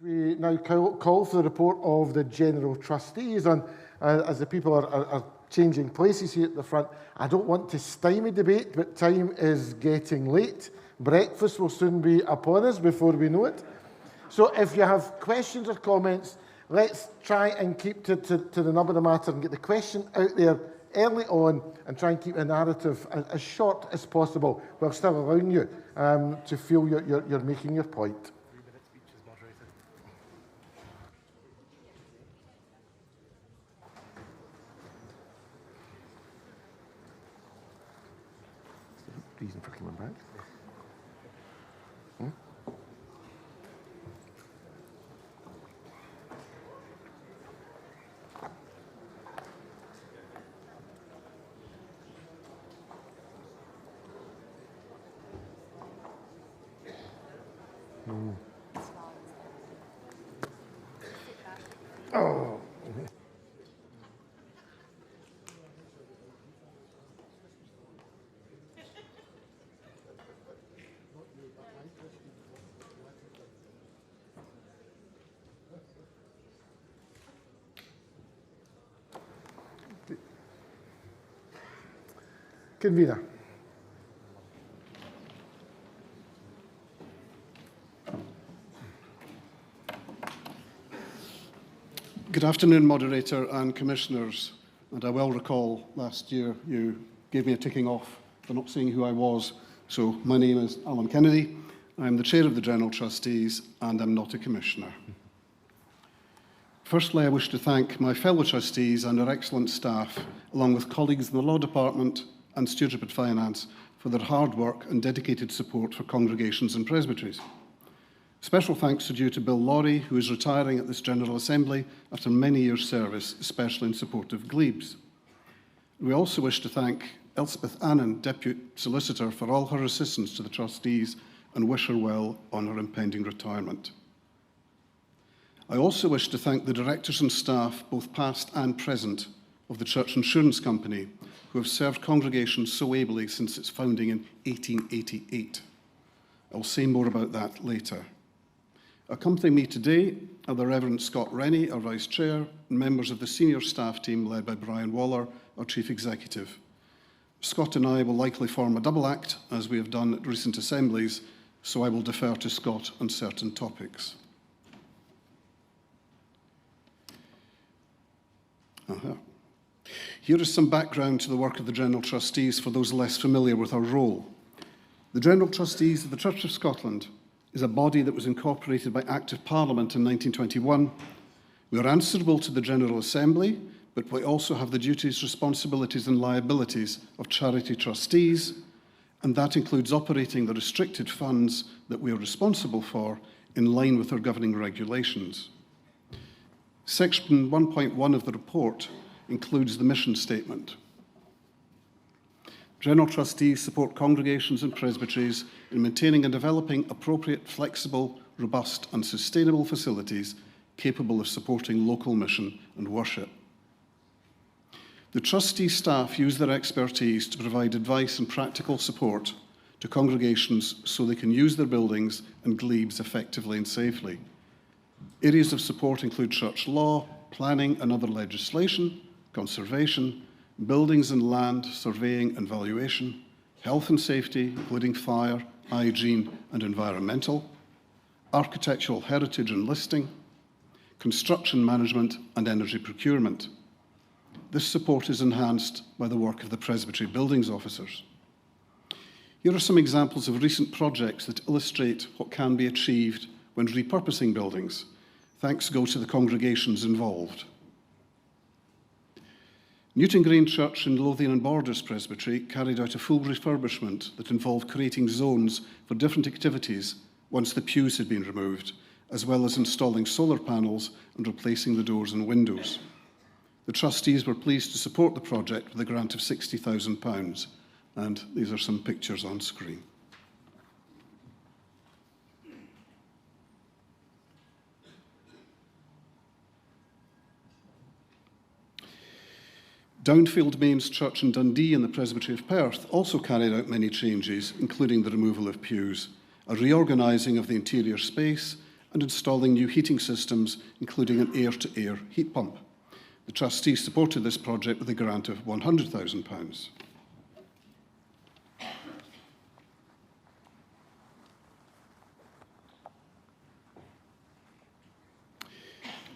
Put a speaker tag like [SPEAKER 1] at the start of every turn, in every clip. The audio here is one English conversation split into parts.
[SPEAKER 1] We now call for the report of the General Trustees, and as the people are changing places here at the front, I don't want to stymie debate, but time is getting late. Breakfast will soon be upon us before we know it. So if you have questions or comments, let's try and keep to the nub of the matter and get the question out there early on and try and keep the narrative as short as possible while still allowing you to feel you're making your point. Reason for coming back. Oh. Convenor.
[SPEAKER 2] Good afternoon, Moderator and Commissioners. And I well recall last year you gave me a ticking off for not saying who I was. So my name is Alan Kennedy. I'm the Chair of the General Trustees and I'm not a Commissioner. Firstly, I wish to thank my fellow trustees and our excellent staff, along with colleagues in the Law Department and Stewardship and Finance, for their hard work and dedicated support for congregations and presbyteries. Special thanks are due to Bill Lawrie, who is retiring at this General Assembly after many years' service, especially in support of glebes. We also wish to thank Elspeth Annan, Deputy Solicitor, for all her assistance to the trustees and wish her well on her impending retirement. I also wish to thank the directors and staff, both past and present, of the Church Insurance Company, who have served congregations so ably since its founding in 1888. I'll say more about that later. Accompanying me today are the Reverend Scott Rennie, our Vice Chair, and members of the senior staff team led by Brian Waller, our Chief Executive. Scott and I will likely form a double act, as we have done at recent assemblies, so I will defer to Scott on certain topics. Here is some background to the work of the General Trustees for those less familiar with our role. The General Trustees of the Church of Scotland is a body that was incorporated by Act of Parliament in 1921. We are answerable to the General Assembly, but we also have the duties, responsibilities and liabilities of charity trustees, and that includes operating the restricted funds that we are responsible for in line with our governing regulations. Section 1.1 of the report includes the mission statement. General Trustees support congregations and presbyteries in maintaining and developing appropriate, flexible, robust and sustainable facilities capable of supporting local mission and worship. The trustee staff use their expertise to provide advice and practical support to congregations so they can use their buildings and glebes effectively and safely. Areas of support include church law, planning and other legislation, conservation, buildings and land, surveying and valuation, health and safety, including fire, hygiene and environmental, architectural heritage and listing, construction management and energy procurement. This support is enhanced by the work of the presbytery buildings officers. Here are some examples of recent projects that illustrate what can be achieved when repurposing buildings. Thanks go to the congregations involved. Newton Green Church in Lothian and Borders Presbytery carried out a full refurbishment that involved creating zones for different activities once the pews had been removed, as well as installing solar panels and replacing the doors and windows. The trustees were pleased to support the project with a grant of £60,000, and these are some pictures on screen. Downfield Mains Church in Dundee in the Presbytery of Perth also carried out many changes, including the removal of pews, a reorganising of the interior space, and installing new heating systems, including an air-to-air heat pump. The Trustees supported this project with a grant of £100,000.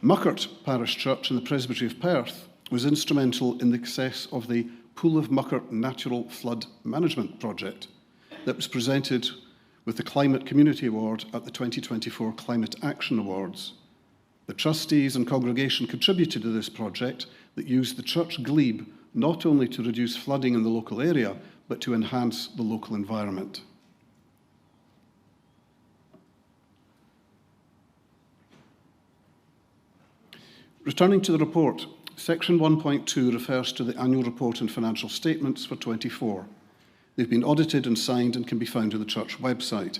[SPEAKER 2] Muckert Parish Church in the Presbytery of Perth was instrumental in the success of the Pool of Muckert Natural Flood Management Project that was presented with the Climate Community Award at the 2024 Climate Action Awards. The Trustees and congregation contributed to this project that used the church glebe not only to reduce flooding in the local area, but to enhance the local environment. Returning to the report, Section 1.2 refers to the annual report and financial statements for 24. They've been audited and signed and can be found on the church website.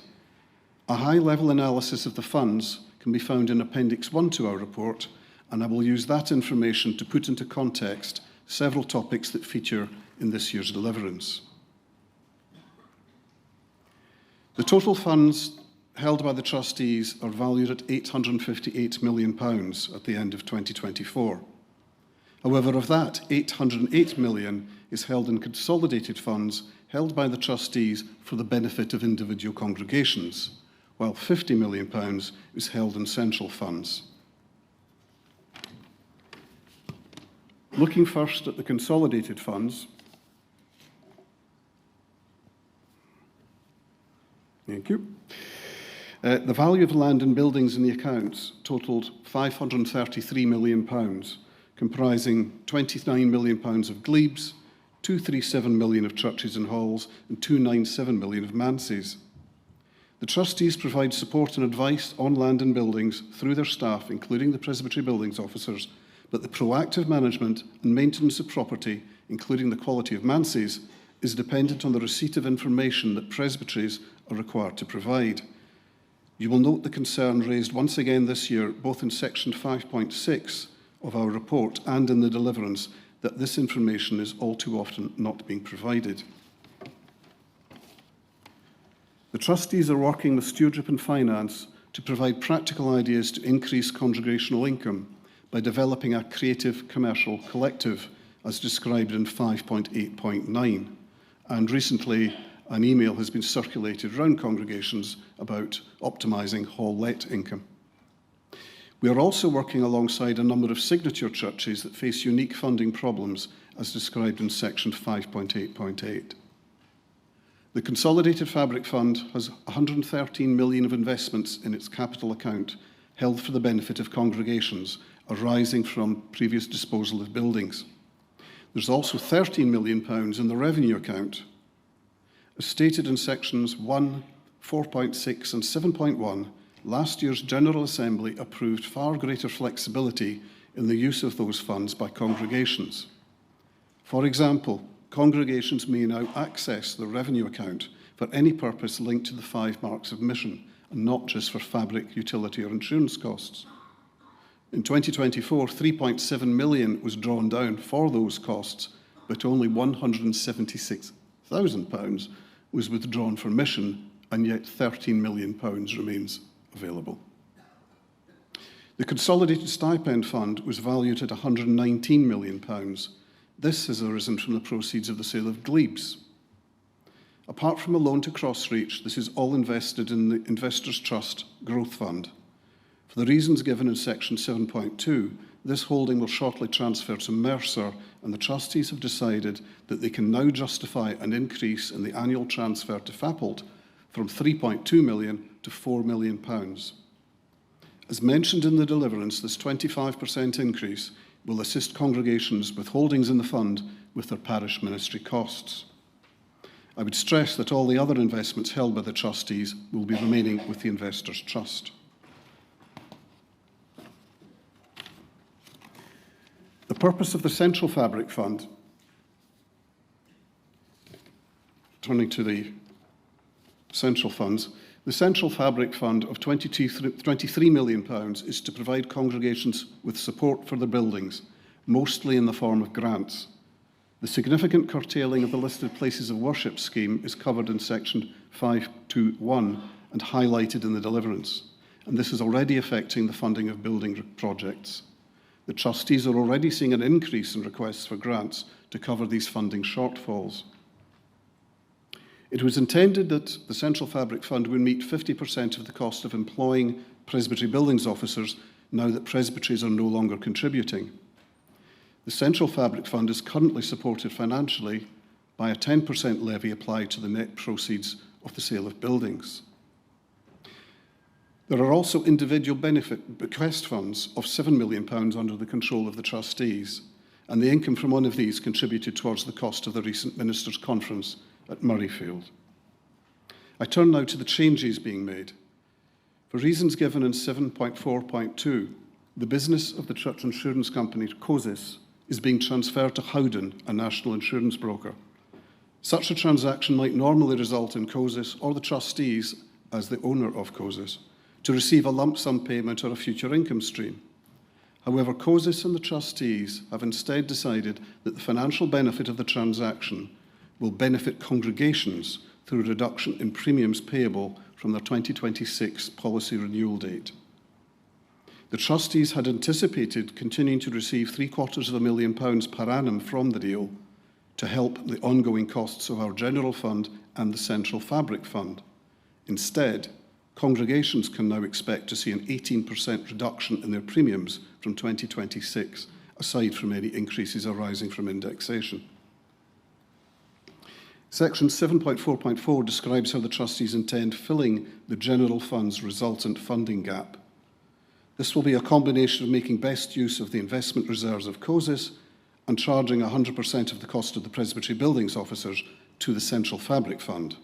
[SPEAKER 2] A high-level analysis of the funds can be found in Appendix 1 to our report, and I will use that information to put into context several topics that feature in this year's Deliverance. The total funds held by the Trustees are valued at £858 million at the end of 2024. However, of that, £808 million is held in consolidated funds held by the Trustees for the benefit of individual congregations, while £50 million is held in central funds. Looking first at the consolidated funds, thank you. The value of land and buildings in the accounts totalled £533 million, comprising £29 million of glebes, £237 million of churches and halls, and £297 million of manses. The Trustees provide support and advice on land and buildings through their staff, including the Presbytery Buildings Officers, but the proactive management and maintenance of property, including the quality of manses, is dependent on the receipt of information that presbyteries are required to provide. You will note the concern raised once again this year, both in Section 5.6 of our report and in the Deliverance, that this information is all too often not being provided. The Trustees are working with Stewardship and Finance to provide practical ideas to increase congregational income by developing a creative commercial collective, as described in 5.8.9. And recently, an email has been circulated around congregations about optimising hall-let income. We are also working alongside a number of signature churches that face unique funding problems, as described in Section 5.8.8. The Consolidated Fabric Fund has £113 million of investments in its capital account held for the benefit of congregations arising from previous disposal of buildings. There's also £13 million in the revenue account. As stated in Sections 1, 4.6 and 7.1, last year's General Assembly approved far greater flexibility in the use of those funds by congregations. For example, congregations may now access the revenue account for any purpose linked to the 5 marks of mission, and not just for fabric, utility or insurance costs. In 2024, £3.7 million was drawn down for those costs, but only £176,000 was withdrawn for mission, and yet £13 million remains available. The Consolidated Stipend Fund was valued at £119 million. This has arisen from the proceeds of the sale of glebes. Apart from a loan to Crossreach, this is all invested in the Investors' Trust Growth Fund. For the reasons given in Section 7.2, this holding will shortly transfer to Mercer, and the Trustees have decided that they can now justify an increase in the annual transfer to Fappold from £3.2 million to £4 million. As mentioned in the Deliverance, this 25% increase will assist congregations with holdings in the fund with their parish ministry costs. I would stress that all the other investments held by the Trustees will be remaining with the Investors' Trust. The purpose of the Central Fabric Fund, turning to the central funds, the Central Fabric Fund of £23 million is to provide congregations with support for their buildings, mostly in the form of grants. The significant curtailing of the listed places of worship scheme is covered in Section 5.2.1 and highlighted in the Deliverance. and this is already affecting the funding of building projects. The trustees are already seeing an increase in requests for grants to cover these funding shortfalls. It was intended that the Central Fabric Fund would meet 50% of the cost of employing presbytery buildings officers now that presbyteries are no longer contributing. The Central Fabric Fund is currently supported financially by a 10% levy applied to the net proceeds of the sale of buildings. There are also individual benefit bequest funds of £7 million under the control of the trustees, and the income from one of these contributed towards the cost of the recent Ministers' Conference at Murrayfield. I turn now to the changes being made. For reasons given in 7.4.2, the business of the church insurance company COSIS is being transferred to Howden, a national insurance broker. Such a transaction might normally result in COSIS or the trustees, as the owner of COSIS, to receive a lump sum payment or a future income stream. However, COSIS and the trustees have instead decided that the financial benefit of the transaction will benefit congregations through a reduction in premiums payable from their 2026 policy renewal date. The trustees had anticipated continuing to receive £750,000 per annum from the deal to help the ongoing costs of our general fund and the Central Fabric Fund. Instead, congregations can now expect to see an 18% reduction in their premiums from 2026, aside from any increases arising from indexation. Section 7.4.4 describes how the trustees intend filling the general fund's resultant funding gap. This will be a combination of making best use of the investment reserves of COSIS and charging 100% of the cost of the presbytery buildings officers to the Central Fabric Fund.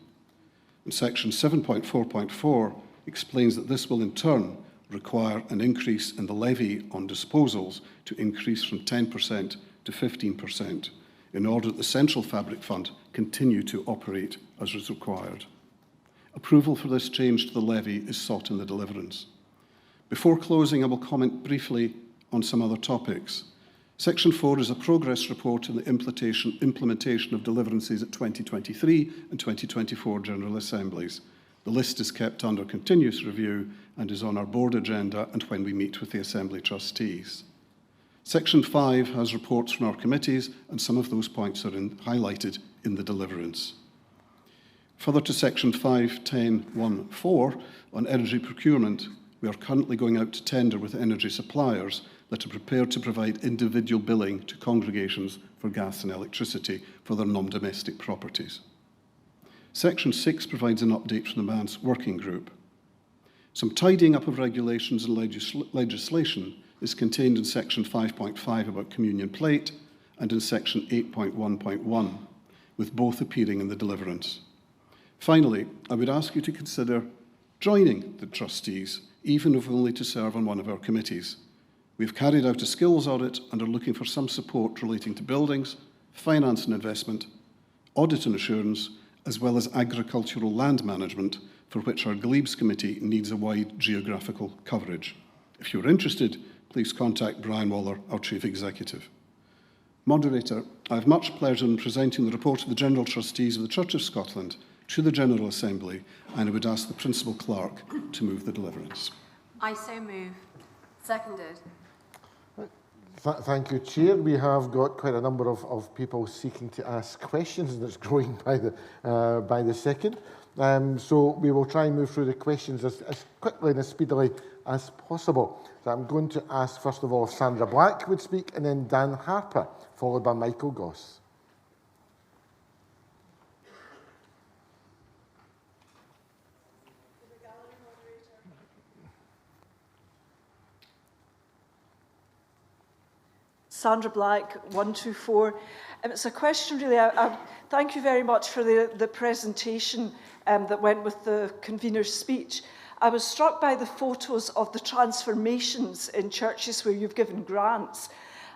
[SPEAKER 2] And Section 7.4.4 explains that this will in turn require an increase in the levy on disposals to increase from 10% to 15% in order that the Central Fabric Fund continue to operate as is required. Approval for this change to the levy is sought in the Deliverance. Before closing, I will comment briefly on some other topics. Section 4 is a progress report on the implementation of deliverances at 2023 and 2024 General Assemblies. The list is kept under continuous review and is on our board agenda and when we meet with the Assembly trustees. Section 5 has reports from our committees, and some of those points are highlighted in the Deliverance. Further to Section 5.10.1.4 on energy procurement, we are currently going out to tender with energy suppliers that are prepared to provide individual billing to congregations for gas and electricity for their non-domestic properties. Section 6 provides an update from the Manse Working Group. Some tidying up of regulations and legislation is contained in Section 5.5 about communion plate and in Section 8.1.1, with both appearing in the Deliverance. Finally, I would ask you to consider joining the trustees, even if only to serve on one of our committees. We've carried out a skills audit and are looking for some support relating to buildings, finance and investment, audit and assurance, as well as agricultural land management, for which our Glebes Committee needs a wide geographical coverage. If you're interested, please contact Brian Waller, our Chief Executive. Moderator, I have much pleasure in presenting the report of the General Trustees of the Church of Scotland to the General Assembly, and I would ask the Principal Clerk to move the Deliverance.
[SPEAKER 3] I so move. Seconded.
[SPEAKER 1] Thank you, Chair. We have got quite a number of people seeking to ask questions, and it's growing by the second. So we will try and move through the questions as quickly and as speedily as possible. So I'm going to ask, first of all, if Sandra Black would speak, and then Dan Harper, followed by Michael Goss.
[SPEAKER 4] Sandra Black, 124. It's a question really, thank you very much for the presentation that went with the convener's speech. I was struck by the photos of the transformations in churches where you've given grants.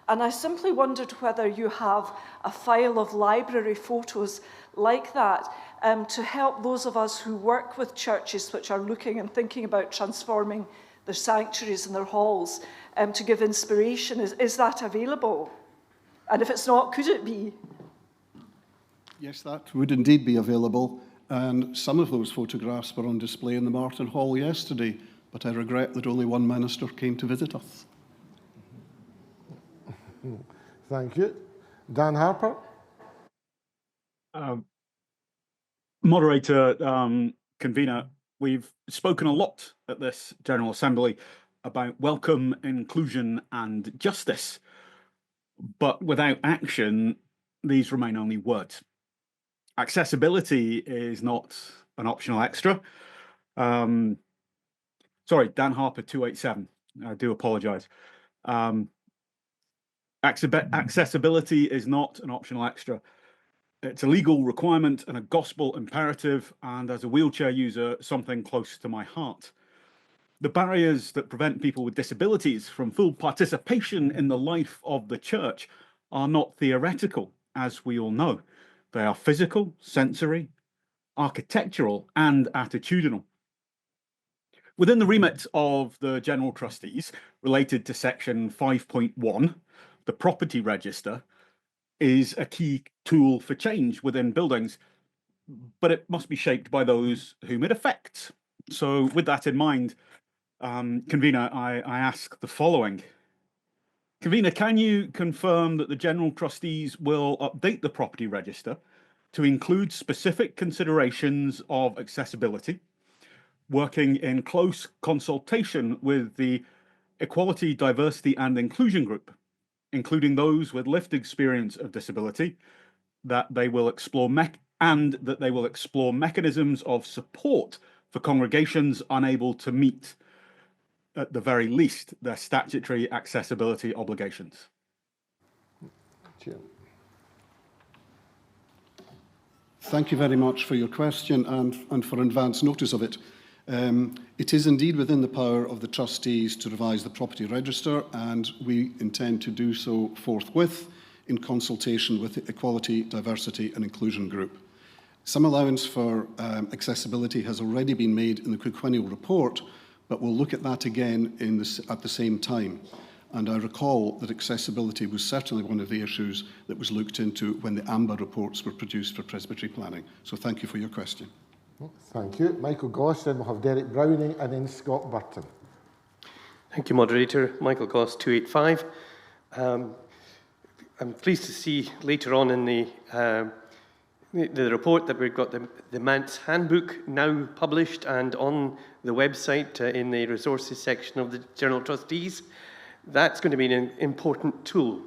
[SPEAKER 4] And I simply wondered whether you have a file of library photos like that to help those of us who work with churches which are looking and thinking about transforming their sanctuaries and their halls to give inspiration. Is that available? And if it's not, could it be?
[SPEAKER 2] Yes, that would indeed be available. And some of those photographs were on display in the Martin Hall yesterday but I regret that only one minister came to visit us.
[SPEAKER 1] Thank you. Dan Harper.
[SPEAKER 5] Moderator, Convener, we've spoken a lot at this General Assembly about welcome, inclusion and justice, but without action, these remain only words. Accessibility is not an optional extra. Sorry, Dan Harper 287, I do apologise. Accessibility is not an optional extra. It's a legal requirement and a gospel imperative, and as a wheelchair user, something close to my heart. The barriers that prevent people with disabilities from full participation in the life of the church are not theoretical, as we all know. They are physical, sensory, architectural, and attitudinal. Within the remit of the General Trustees, related to section 5.1, the property register is a key tool for change within buildings, but it must be shaped by those whom it affects. So with that in mind, Convener, I ask the following. Convener, can you confirm that the General Trustees will update the property register to include specific considerations of accessibility, working in close consultation with the Equality, Diversity and Inclusion Group, including those with lived experience of disability, that they will explore mechanisms of support for congregations unable to meet, at the very least, their statutory accessibility obligations?
[SPEAKER 2] Thank you very much for your question and for advance notice of it. It is indeed within the power of the trustees to revise the property register, and we intend to do so forthwith in consultation with the Equality, Diversity and Inclusion Group. Some allowance for accessibility has already been made in the quinquennial report, but we'll look at that again at the same time. And I recall that accessibility was certainly one of the issues that was looked into when the AMBA reports were produced for presbytery planning. So thank you for your question.
[SPEAKER 1] Thank you. Michael Goss, then we'll have Derek Browning and then Scott Burton.
[SPEAKER 6] Thank you, Moderator. Michael Goss, 285. I'm pleased to see later on in the report that we've got the Manse Handbook now published and on the website in the resources section of the General Trustees. That's going to be an important tool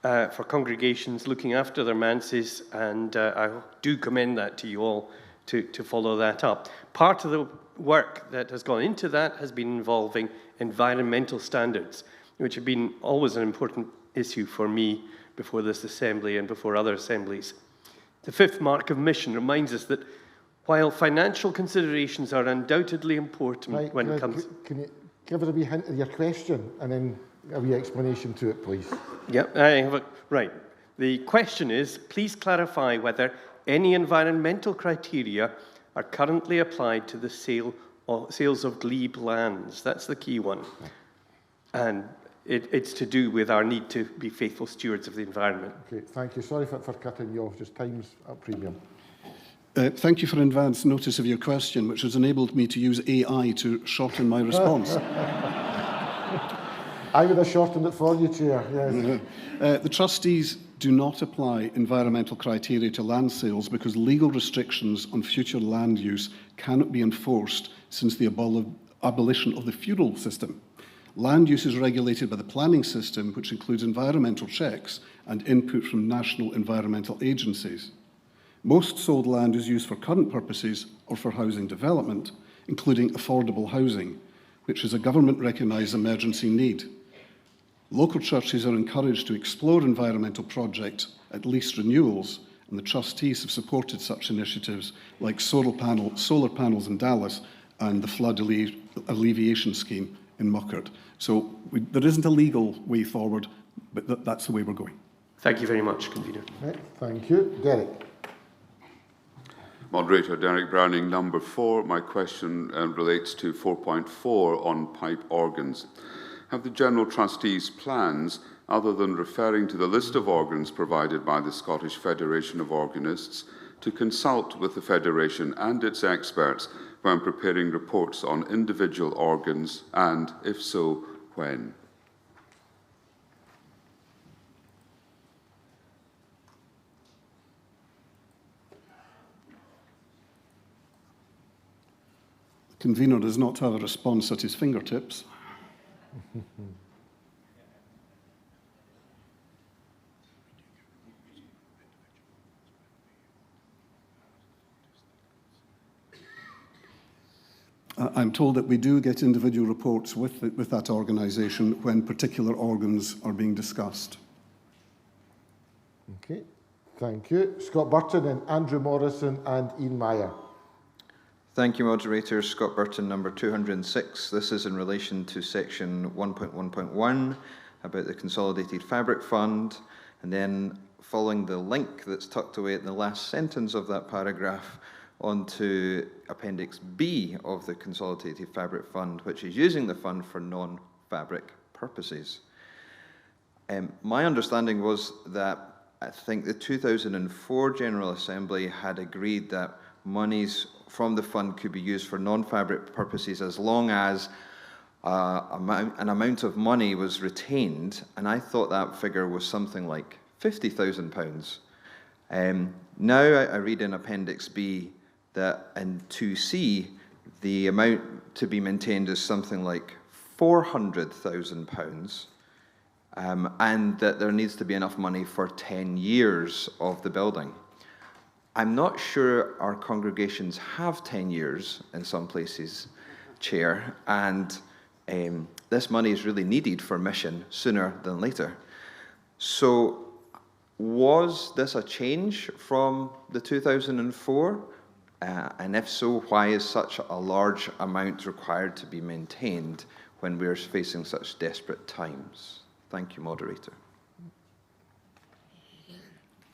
[SPEAKER 6] for congregations looking after their manses, and I do commend that to you all to follow that up. Part of the work that has gone into that has been involving environmental standards, which have been always an important issue for me before this Assembly and before other assemblies. The fifth mark of mission reminds us that while financial considerations are undoubtedly important when it comes...
[SPEAKER 1] Can you give us a wee hint of your question and then a wee explanation to it, please?
[SPEAKER 6] Yeah, I have right. The question is, please clarify whether any environmental criteria are currently applied to the sales of glebe lands. That's the key one. And it's to do with our need to be faithful stewards of the environment.
[SPEAKER 1] Okay, thank you. Sorry for cutting you off, just time's at premium.
[SPEAKER 2] Thank you for advance notice of your question, which has enabled me to use AI to shorten my response.
[SPEAKER 1] I would have shortened it for you, Chair. Yes.
[SPEAKER 2] The trustees do not apply environmental criteria to land sales because legal restrictions on future land use cannot be enforced since the abolition of the feudal system. Land use is regulated by the planning system, which includes environmental checks and input from national environmental agencies. Most sold land is used for current purposes or for housing development, including affordable housing, which is a government-recognised emergency need. Local churches are encouraged to explore environmental projects at lease renewals, and the trustees have supported such initiatives like solar panels in Dallas and the flood alleviation scheme in Muckert. So there isn't a legal way forward, but that's the way we're going.
[SPEAKER 6] Thank you very much, Convener.
[SPEAKER 1] Right, thank you. Derek.
[SPEAKER 7] Moderator, Derek Browning, number 4. My question relates to 4.4 on pipe organs. Have the General Trustees plans, other than referring to the list of organs provided by the Scottish Federation of Organists, to consult with the Federation and its experts when preparing reports on individual organs, and if so, when?
[SPEAKER 2] The convener does not have a response at his fingertips. I'm told that we do get individual reports with that organisation when particular organs are being discussed.
[SPEAKER 1] Okay, thank you. Scott Burton and Andrew Morrison and Ian Meyer.
[SPEAKER 8] Thank you, Moderator. Scott Burton, number 206. This is in relation to section 1.1.1 about the Consolidated Fabric Fund, and then following the link that's tucked away at the last sentence of that paragraph onto Appendix B of the Consolidated Fabric Fund, which is using the fund for non-fabric purposes. My understanding was that I think the 2004 General Assembly had agreed that monies from the fund could be used for non-fabric purposes as long as an amount of money was retained, and I thought that figure was something like £50,000. Now I read in Appendix B that in 2C, the amount to be maintained is something like £400,000, and that there needs to be enough money for 10 years of the building. I'm not sure our congregations have 10 years in some places, Chair, and this money is really needed for mission sooner than later. So was this a change from the 2004? And if so, why is such a large amount required to be maintained when we're facing such desperate times? Thank you, Moderator.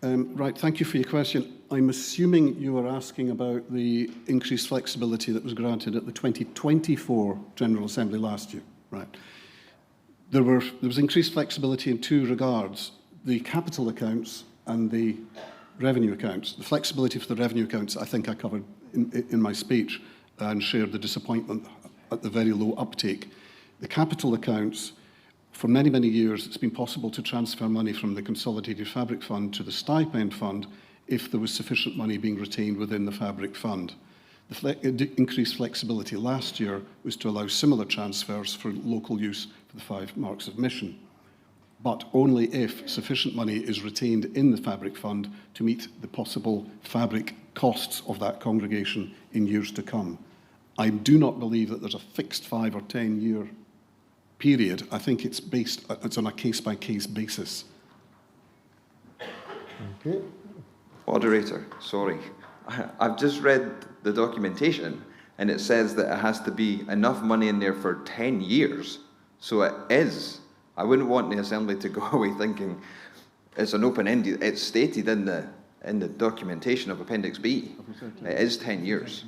[SPEAKER 2] Right, thank you for your question. I'm assuming you are asking about the increased flexibility that was granted at the 2024 General Assembly last year. Right. There was increased flexibility in two regards: the capital accounts and the revenue accounts. The flexibility for the revenue accounts, I think I covered in my speech and shared the disappointment at the very low uptake. The capital accounts, for many, many years, it's been possible to transfer money from the Consolidated Fabric Fund to the stipend fund if there was sufficient money being retained within the Fabric Fund. The increased flexibility last year was to allow similar transfers for local use for the 5 marks of mission, but only if sufficient money is retained in the Fabric Fund to meet the possible fabric costs of that congregation in years to come. I do not believe that there's a fixed 5 or 10 year period. I think it's on a case-by-case basis.
[SPEAKER 1] Okay.
[SPEAKER 8] Moderator, sorry. I've just read the documentation and it says that it has to be enough money in there for 10 years. So it is. I wouldn't want the Assembly to go away thinking it's an open-ended. It's stated in the documentation of Appendix B. It is 10 years.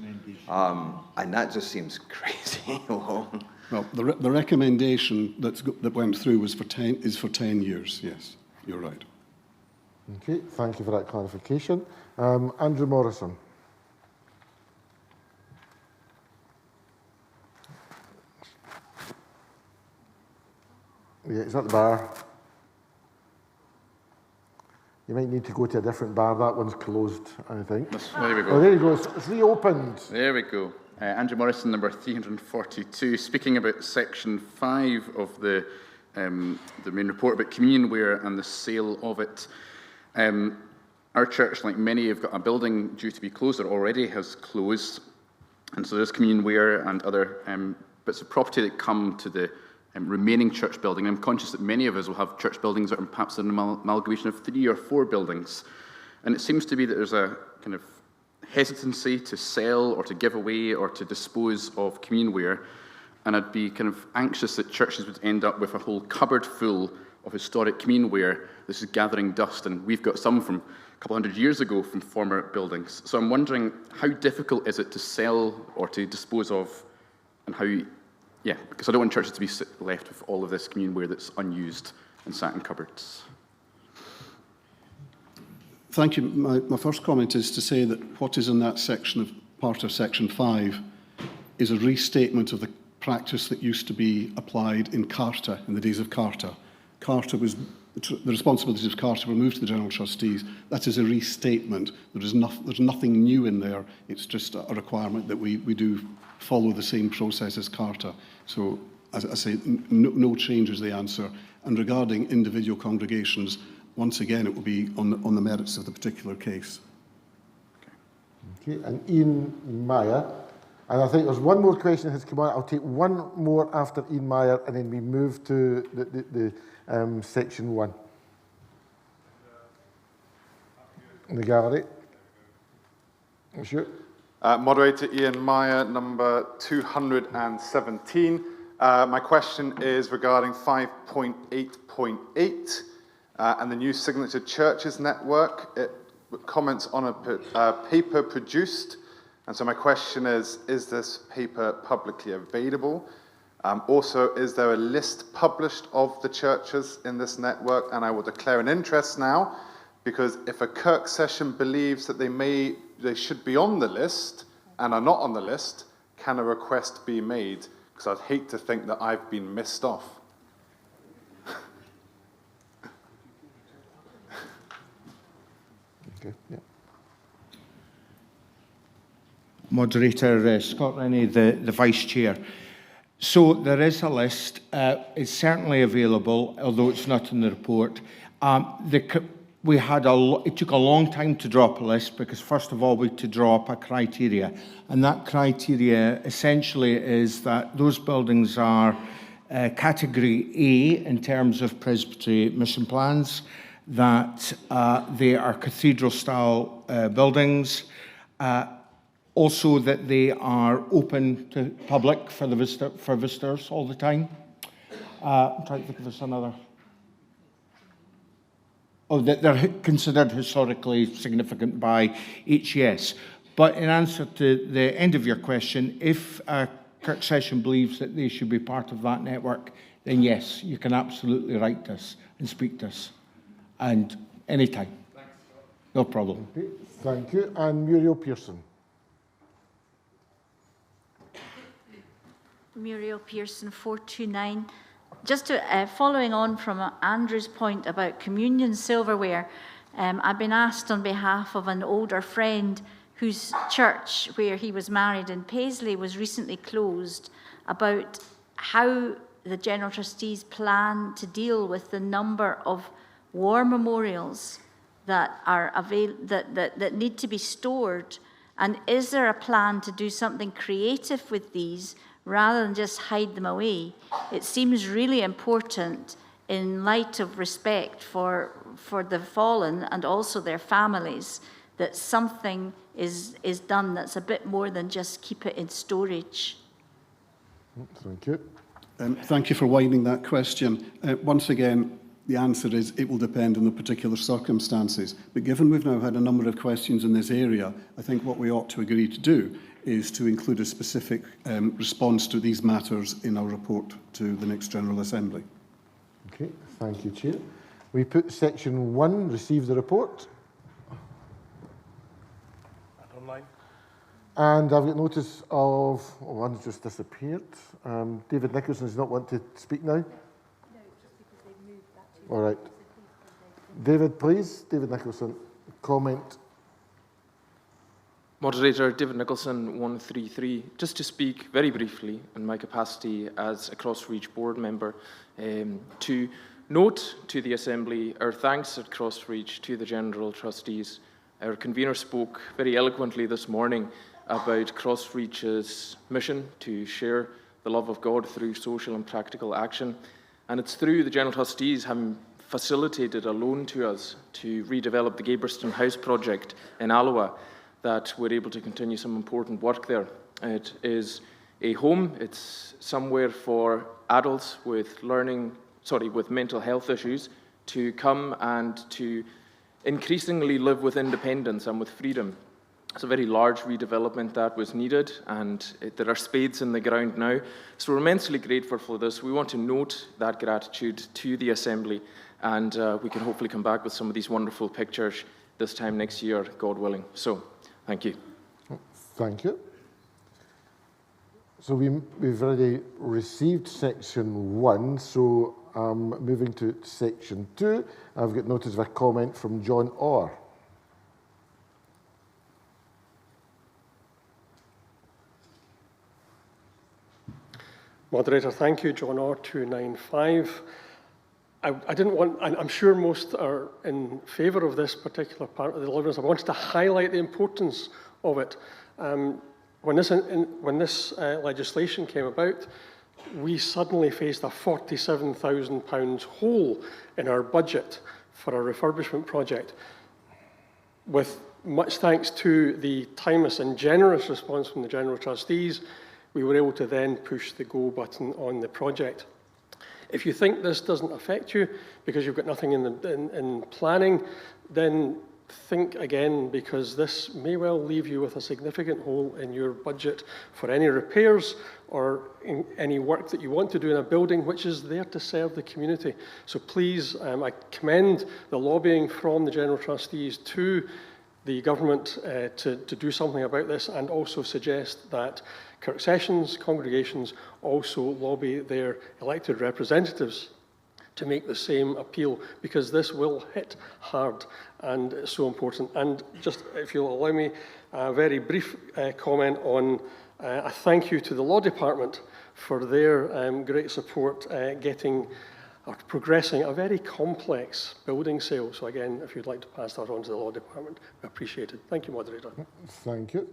[SPEAKER 8] And that just seems crazy long.
[SPEAKER 2] Well, the recommendation that went through was for 10 years. Yes, you're right.
[SPEAKER 1] Okay, thank you for that clarification. Andrew Morrison. Yeah, is that the bar? You might need to go to a different bar. That one's closed, I think.
[SPEAKER 9] There we go.
[SPEAKER 1] Oh, there you go. It's reopened.
[SPEAKER 9] There we go. Andrew Morrison, number 342, speaking about section 5 of the main report about communionware and the sale of it. Our church, like many, have got a building due to be closed or already has closed. And so there's communionware and other bits of property that come to the remaining church building. I'm conscious that many of us will have church buildings that are perhaps an amalgamation of 3 or 4 buildings. And it seems to be that there's a kind of hesitancy to sell or to give away or to dispose of communionware. And I'd be kind of anxious that churches would end up with a whole cupboard full of historic communionware. This is gathering dust, and we've got some from a couple hundred years ago from former buildings. So I'm wondering, how difficult is it to sell or to dispose of, and how, because I don't want churches to be left with all of this communionware that's unused and sat in cupboards.
[SPEAKER 2] Thank you. My first comment is to say that what is in that section of part of section 5 is a restatement of the practice that used to be applied in Carter, in the days of Carter. Carter was, the responsibilities of Carter were moved to the General Trustees. That is a restatement. There's nothing new in there. It's just a requirement that we do follow the same process as Carter. So, as I say, no change is the answer. And regarding individual congregations, once again, it will be on the merits of the particular case.
[SPEAKER 1] Okay, and Ian Meyer. And I think there's one more question that has come on. I'll take one more after Ian Meyer, and then we move to the section 1. In the gallery. Sure.
[SPEAKER 10] Moderator Ian Meyer, number 217. My question is regarding 5.8.8 and the new Signature Churches network. It comments on a paper produced. And so my question is this paper publicly available? Also, is there a list published of the churches in this network? And I will declare an interest now, because if a Kirk session believes that they should be on the list and are not on the list, can a request be made? Because I'd hate to think that I've been missed off.
[SPEAKER 1] Okay, yeah.
[SPEAKER 11] Moderator Scott Rennie, the Vice Chair. So there is a list. It's certainly available, although it's not in the report. It took a long time to draw up a list because, first of all, we had to draw up a criteria. And that criteria essentially is that those buildings are category A in terms of presbytery mission plans, that they are cathedral-style buildings, also that they are open to public for visitors all the time. I'm trying to think if there's another. Oh, that they're considered historically significant by HES. But in answer to the end of your question, if a Kirk session believes that they should be part of that network, then yes, you can absolutely write to us and speak to us. And anytime. Thanks. No problem.
[SPEAKER 1] Okay, thank you. And Muriel Pearson.
[SPEAKER 12] Muriel Pearson, 429. Just following on from Andrew's point about communion silverware, I've been asked on behalf of an older friend whose church, where he was married in Paisley, was recently closed, about how the General Trustees plan to deal with the number of war memorials that are that need to be stored, and is there a plan to do something creative with these rather than just hide them away? It seems really important in light of respect for the fallen and also their families that something is done that's a bit more than just keep it in storage.
[SPEAKER 1] Thank you.
[SPEAKER 2] Thank you for widening that question. Once again, the answer is it will depend on the particular circumstances. But given we've now had a number of questions in this area, I think what we ought to agree to do is to include a specific response to these matters in our report to the next General Assembly.
[SPEAKER 1] Okay, thank you, Chair. We put section 1, receive the report.
[SPEAKER 10] And online.
[SPEAKER 1] And I've got notice of, one's just disappeared. David Nicholson does not want to speak now. All right. David, please. David Nicholson, comment.
[SPEAKER 13] Moderator David Nicholson, 133. Just to speak very briefly in my capacity as a Crossreach board member, to note to the Assembly our thanks at Crossreach to the General Trustees. Our convener spoke very eloquently this morning about Crossreach's mission to share the love of God through social and practical action. And it's through the General Trustees having facilitated a loan to us to redevelop the Gabriston House project in Alloa that we're able to continue some important work there. It is a home, it's somewhere for adults with mental health issues to come and to increasingly live with independence and with freedom. It's a very large redevelopment that was needed, and there are spades in the ground now. So we're immensely grateful for this. We want to note that gratitude to the Assembly, and we can hopefully come back with some of these wonderful pictures this time next year, God willing. So, thank you.
[SPEAKER 1] Thank you. So we've already received section 1, so moving to section 2, I've got notice of a comment from John Orr.
[SPEAKER 14] Moderator, thank you. John Orr, 295. I didn't want, I'm sure most are in favour of this particular part of the Deliverance. I wanted to highlight the importance of it. When this legislation came about, we suddenly faced a £47,000 hole in our budget for a refurbishment project. With much thanks to the timeless and generous response from the General Trustees, we were able to then push the go button on the project. If you think this doesn't affect you because you've got nothing in planning, then think again, because this may well leave you with a significant hole in your budget for any repairs or any work that you want to do in a building which is there to serve the community. So please, I commend the lobbying from the General Trustees to the government to do something about this, and also suggest that Kirk Sessions, congregations also lobby their elected representatives to make the same appeal, because this will hit hard and it's so important. And just, if you'll allow me, a very brief comment on a thank you to the Law Department for their great support getting or progressing a very complex building sale. So again, if you'd like to pass that on to the Law Department, we appreciate it. Thank you, Moderator.
[SPEAKER 1] Thank you.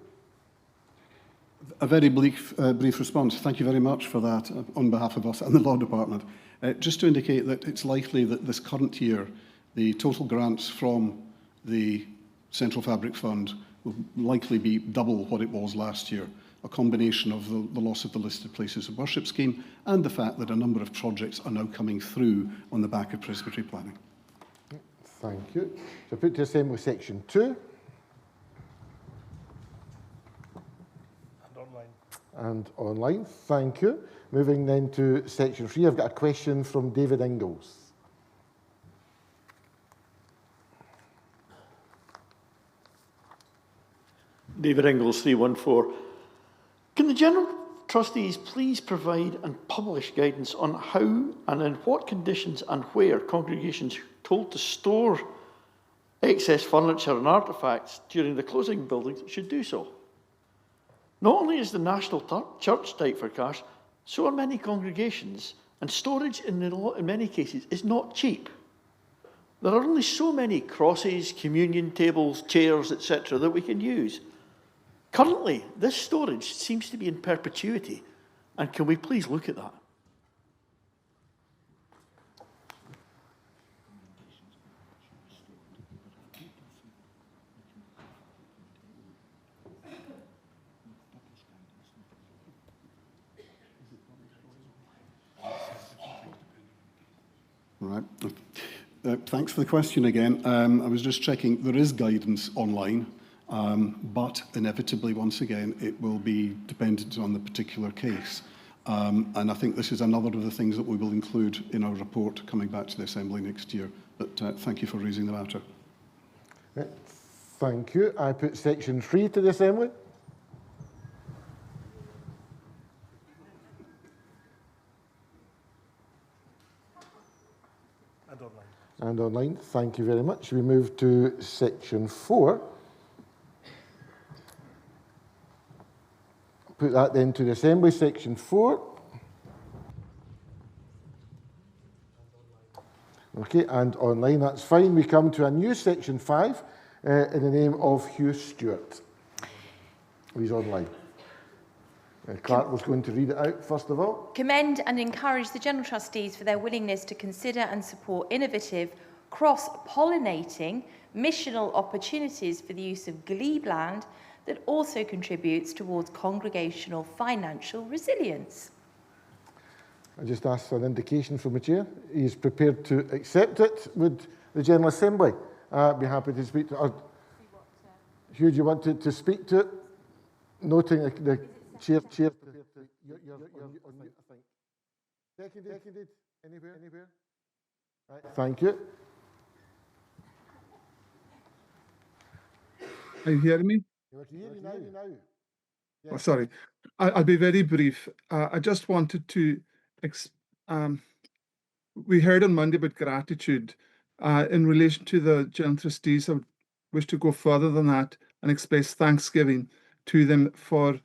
[SPEAKER 2] A very brief response. Thank you very much for that on behalf of us and the Law Department. Just to indicate that it's likely that this current year, the total grants from the Central Fabric Fund will likely be double what it was last year. A combination of the loss of the listed places of worship scheme and the fact that a number of projects are now coming through on the back of presbytery planning.
[SPEAKER 1] Thank you. So put to Assembly section 2. And online, thank you. Moving then to section 3, I've got a question from David Ingalls.
[SPEAKER 15] David Ingalls, 314. Can the General Trustees please provide and publish guidance on how and in what conditions and where congregations told to store excess furniture and artefacts during the closing buildings should do so? Not only is the National Church tight for cash, so are many congregations, and storage in many cases is not cheap. There are only so many crosses, communion tables, chairs, etc. that we can use. Currently, this storage seems to be in perpetuity, and can we please look at that?
[SPEAKER 2] Right. Thanks for the question again. I was just checking. There is guidance online, but inevitably, once again, it will be dependent on the particular case. And I think this is another of the things that we will include in our report coming back to the Assembly next year. But thank you for raising the matter.
[SPEAKER 1] Thank you. I put section 3 to the Assembly. And online, thank you very much. We move to section 4. Put that then to the Assembly, section 4. Okay, and online, that's fine. We come to a new section 5 in the name of Hugh Stewart. He's online. Clark was going to read it out first of all.
[SPEAKER 16] Commend and encourage the General Trustees for their willingness to consider and support innovative, cross-pollinating missional opportunities for the use of glebe land that also contributes towards congregational financial resilience.
[SPEAKER 1] I just asked an indication from the Chair. He's prepared to accept it. Would the General Assembly be happy to speak to it? Hugh, do you want to speak to it? Noting the Chair prepared to... You're on mute, I think. Seconded? Anywhere? Right, thank you.
[SPEAKER 17] Are you hearing me?
[SPEAKER 1] You can hear me now. Yeah.
[SPEAKER 17] Oh, sorry, I'll be very brief. I just wanted to, we heard on Monday about gratitude. In relation to the General Trustees, I would wish to go further than that and express thanksgiving to them for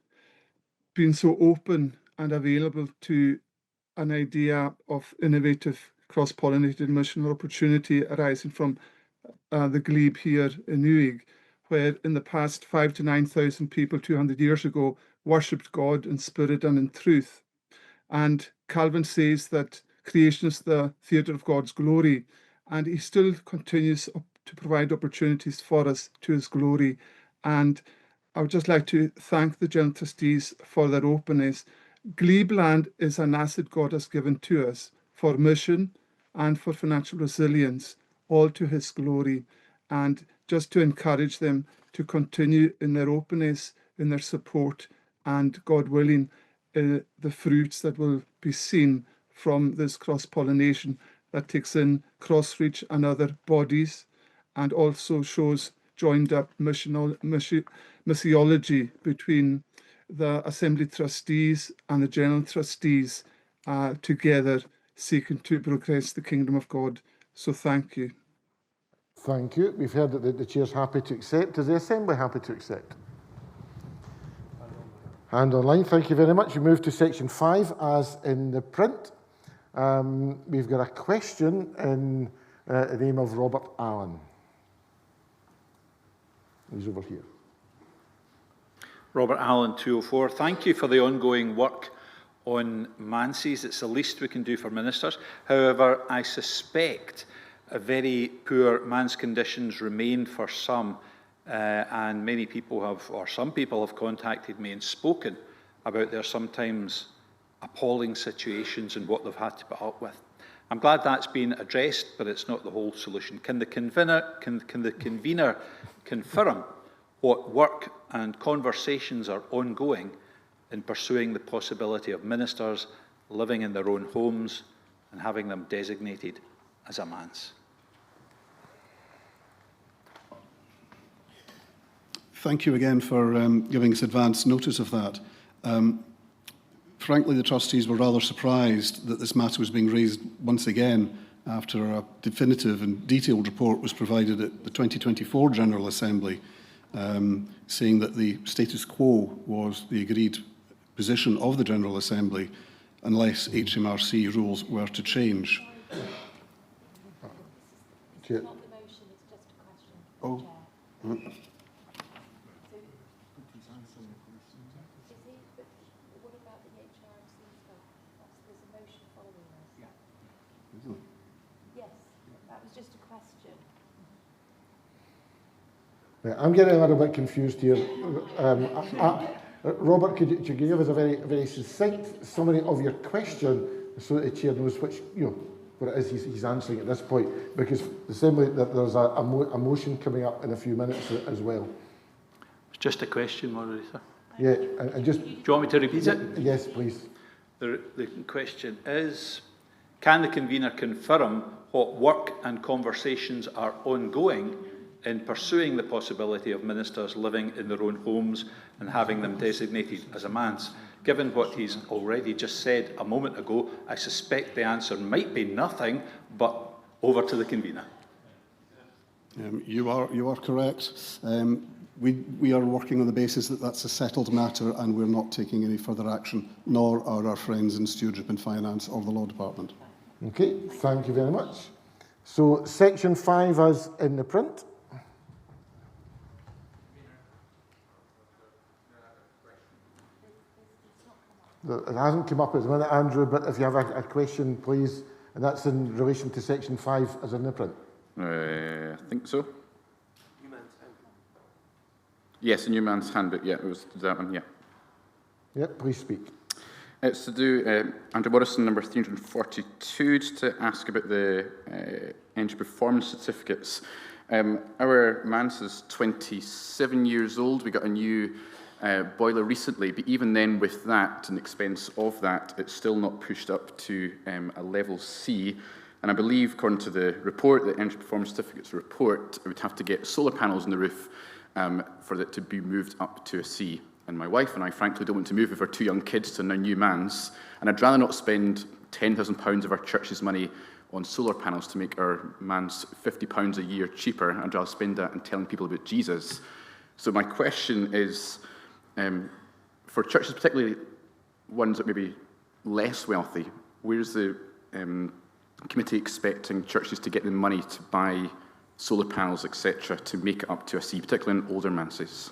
[SPEAKER 17] being so open and available to an idea of innovative cross-pollinated missional opportunity arising from the glebe here in Newig, where in the past 5,000 to 9,000 people 200 years ago worshipped God in spirit and in truth. And Calvin says that creation is the theatre of God's glory, and he still continues to provide opportunities for us to his glory. And I would just like to thank the General Trustees for their openness. Glebe land is an asset God has given to us for mission and for financial resilience, all to his glory. And just to encourage them to continue in their openness, in their support, and God willing, the fruits that will be seen from this cross-pollination that takes in Crossreach and other bodies, and also shows joined up missiology between the Assembly Trustees and the General Trustees together seeking to progress the Kingdom of God. So thank you.
[SPEAKER 1] Thank you. We've heard that the Chair's happy to accept. Is the Assembly happy to accept? And online, thank you very much. We move to section 5 as in the print. We've got a question in the name of Robert Allen. He's over here.
[SPEAKER 18] Robert Allen, 204. Thank you for the ongoing work on manses. It's the least we can do for ministers. However, I suspect very poor manse conditions remain for some. And many people have, or some people have contacted me and spoken about their sometimes appalling situations and what they've had to put up with. I'm glad that's been addressed, but it's not the whole solution. Can the convener confirm what work and conversations are ongoing in pursuing the possibility of ministers living in their own homes and having them designated as a manse?
[SPEAKER 2] Thank you again for giving us advance notice of that. Frankly, the trustees were rather surprised that this matter was being raised once again after a definitive and detailed report was provided at the 2024 General Assembly, saying that the status quo was the agreed position of the General Assembly unless HMRC rules were to change.
[SPEAKER 1] Chair.
[SPEAKER 2] Oh.
[SPEAKER 1] I'm getting a little bit confused here. Robert, could you give us a very succinct summary of your question so that the Chair knows which, what it is he's answering at this point? Because the Assembly, there's a motion coming up in a few minutes as well.
[SPEAKER 18] It's just a question, Moderator.
[SPEAKER 1] Yeah, and just...
[SPEAKER 18] Do you want me to repeat it?
[SPEAKER 1] Yes, please.
[SPEAKER 18] The question is, can the convener confirm what work and conversations are ongoing in pursuing the possibility of ministers living in their own homes and having them designated as a manse? Given what he's already just said a moment ago, I suspect the answer might be nothing, but over to the convener.
[SPEAKER 2] You are correct. We are working on the basis that that's a settled matter and we're not taking any further action, nor are our friends in Stewardship and Finance or the Law Department.
[SPEAKER 1] Okay, thank you very much. So section 5 as in the print. It hasn't come up at the minute, Andrew, but if you have a question, please, and that's in relation to section 5 as in the print.
[SPEAKER 9] I think so. Yes, a new man's handbook, yeah, it was that one, yeah.
[SPEAKER 1] Yep, please speak.
[SPEAKER 9] It's to do, Andrew Morrison, number 342, just to ask about the energy performance certificates. Our manse is 27 years old. We got a new boiler recently, but even then with that, and expense of that, it's still not pushed up to a level C. And I believe, according to the report, the energy performance certificates report, it would have to get solar panels on the roof for it to be moved up to a C. and my wife and I frankly don't want to move with our 2 young kids to a new manse, and I'd rather not spend £10,000 of our church's money on solar panels to make our manse £50 a year cheaper, and I'll spend that on telling people about Jesus. So my question is, for churches, particularly ones that may be less wealthy, where's the committee expecting churches to get the money to buy solar panels, etc., to make it up to a C, particularly in older manses?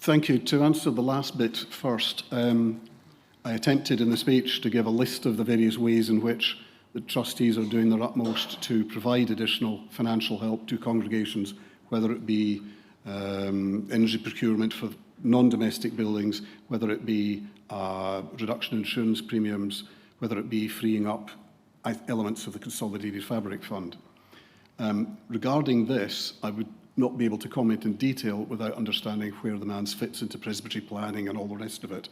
[SPEAKER 2] Thank you. To answer the last bit first, I attempted in the speech to give a list of the various ways in which the trustees are doing their utmost to provide additional financial help to congregations, whether it be energy procurement for non-domestic buildings, whether it be reduction in insurance premiums, whether it be freeing up elements of the Consolidated Fabric Fund. Regarding this, I would not be able to comment in detail without understanding where the manse fits into presbytery planning and all the rest of it.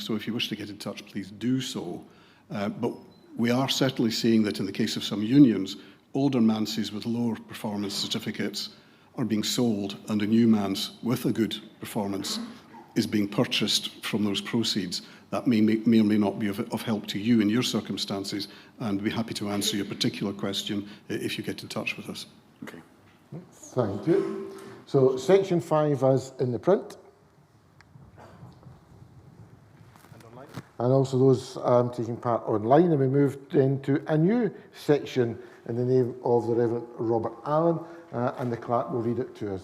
[SPEAKER 2] So if you wish to get in touch, please do so. But we are certainly seeing that in the case of some unions, older manses with lower performance certificates are being sold, and a new manse with a good performance is being purchased from those proceeds. That may or may not be of help to you in your circumstances, and we'd be happy to answer your particular question if you get in touch with us.
[SPEAKER 9] Okay.
[SPEAKER 1] Thank you. So section 5 is in the print. And also those taking part online. And we moved into a new section in the name of the Reverend Robert Allen, and the clerk will read it to us.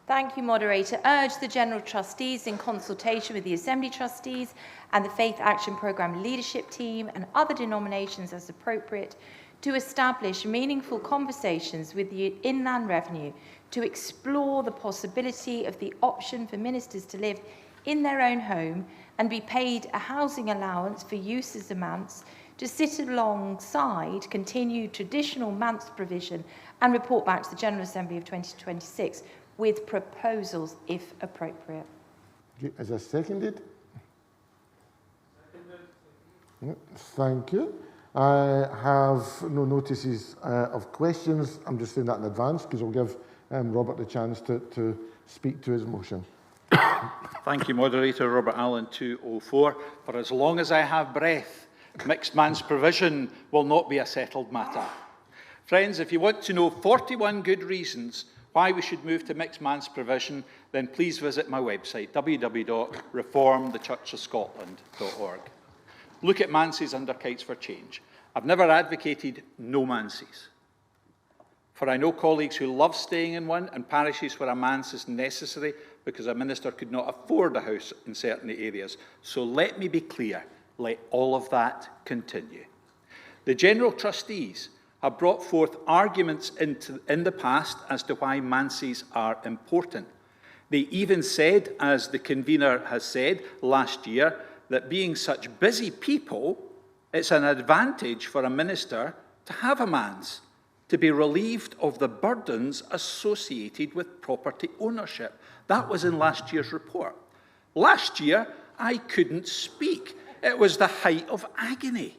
[SPEAKER 16] Thank you, Moderator. Urge the General Trustees, in consultation with the Assembly Trustees and the Faith Action Programme Leadership Team and other denominations as appropriate, to establish meaningful conversations with the Inland Revenue to explore the possibility of the option for ministers to live in their own home and be paid a housing allowance for use as a manse, to sit alongside continued traditional manse provision and report back to the General Assembly of 2026 with proposals if appropriate.
[SPEAKER 1] Is that seconded? Thank you. I have no notices of questions. I'm just saying that in advance because we'll give Robert the chance to speak to his motion.
[SPEAKER 18] Thank you, Moderator. Robert Allen, 204. For as long as I have breath, mixed man's provision will not be a settled matter. Friends, if you want to know 41 good reasons why we should move to mixed man's provision, then please visit my website, www.reformthechurchofscotland.org. Look at manses under Kites for Change. I've never advocated no manses, for I know colleagues who love staying in one and parishes where a manse is necessary because a minister could not afford a house in certain areas. So let me be clear, let all of that continue. The General Trustees have brought forth arguments in the past as to why manses are important. They even said, as the convener has said last year, that being such busy people, it's an advantage for a minister to have a manse, to be relieved of the burdens associated with property ownership. That was in last year's report. Last year, I couldn't speak. It was the height of agony.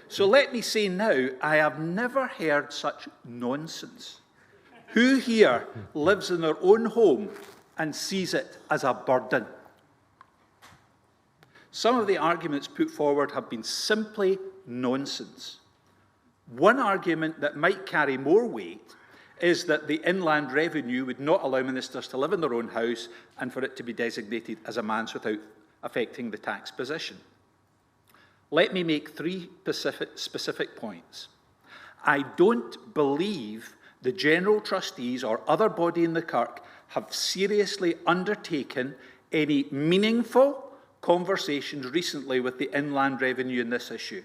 [SPEAKER 18] So let me say now, I have never heard such nonsense. Who here lives in their own home and sees it as a burden? Some of the arguments put forward have been simply nonsense. One argument that might carry more weight is that the Inland Revenue would not allow ministers to live in their own house and for it to be designated as a manse without affecting the tax position. Let me make three specific points. I don't believe the General Trustees or other body in the Kirk have seriously undertaken any meaningful conversations recently with the Inland Revenue in this issue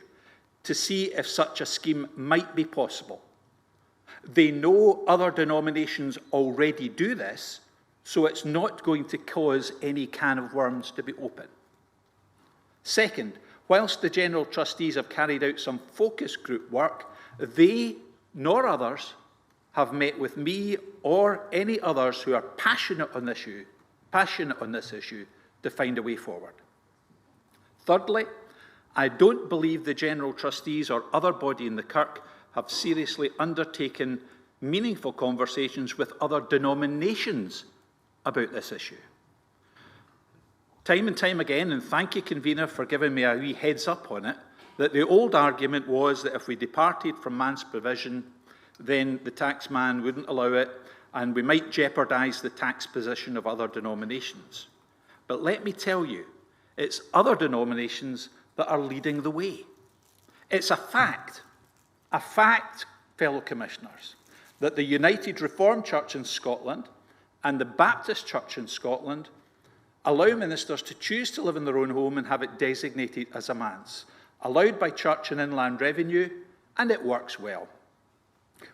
[SPEAKER 18] to see if such a scheme might be possible. They know other denominations already do this, so it's not going to cause any can of worms to be opened. Second, whilst the General Trustees have carried out some focus group work, they nor others have met with me or any others who are passionate on this issue to find a way forward. Thirdly, I don't believe the General Trustees or other body in the Kirk have seriously undertaken meaningful conversations with other denominations about this issue. Time and time again, and thank you, Convener, for giving me a wee heads up on it, that the old argument was that if we departed from man's provision, then the taxman wouldn't allow it, and we might jeopardise the tax position of other denominations. But let me tell you, it's other denominations that are leading the way. It's a fact, fellow commissioners, that the United Reformed Church in Scotland and the Baptist Church in Scotland allow ministers to choose to live in their own home and have it designated as a manse, allowed by Church and Inland Revenue, and it works well.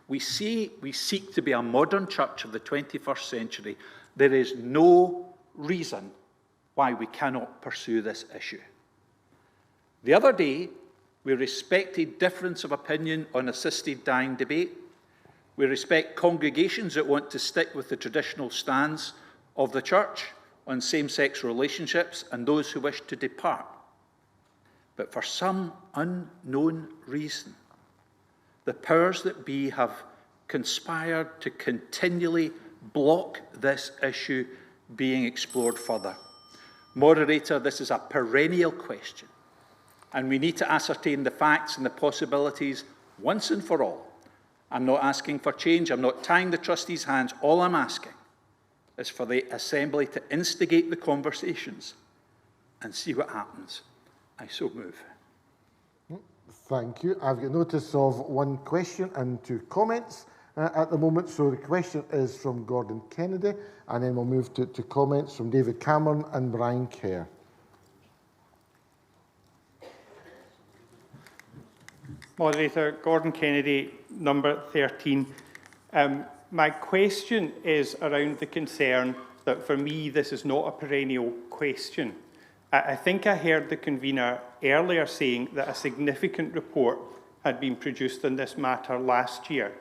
[SPEAKER 18] We seek to be a modern church of the 21st century. There is no reason why we cannot pursue this issue. The other day, we respected difference of opinion on assisted dying debate. We respect congregations that want to stick with the traditional stance of the church on same-sex relationships and those who wish to depart. But for some unknown reason, the powers that be have conspired to continually block this issue being explored further. Moderator, this is a perennial question, and we need to ascertain the facts and the possibilities once and for all. I'm not asking for change. I'm not tying the trustees' hands. All I'm asking is for the Assembly to instigate the conversations and see what happens. I so move.
[SPEAKER 1] Thank you. I've got notice of one question and 2 comments at the moment. So the question is from Gordon Kennedy, and then we'll move to comments from David Cameron and Brian Kerr.
[SPEAKER 19] Moderator, Gordon Kennedy, number 13. My question is around the concern that for me this is not a perennial question. I think I heard the convener earlier saying that a significant report had been produced on this matter last year.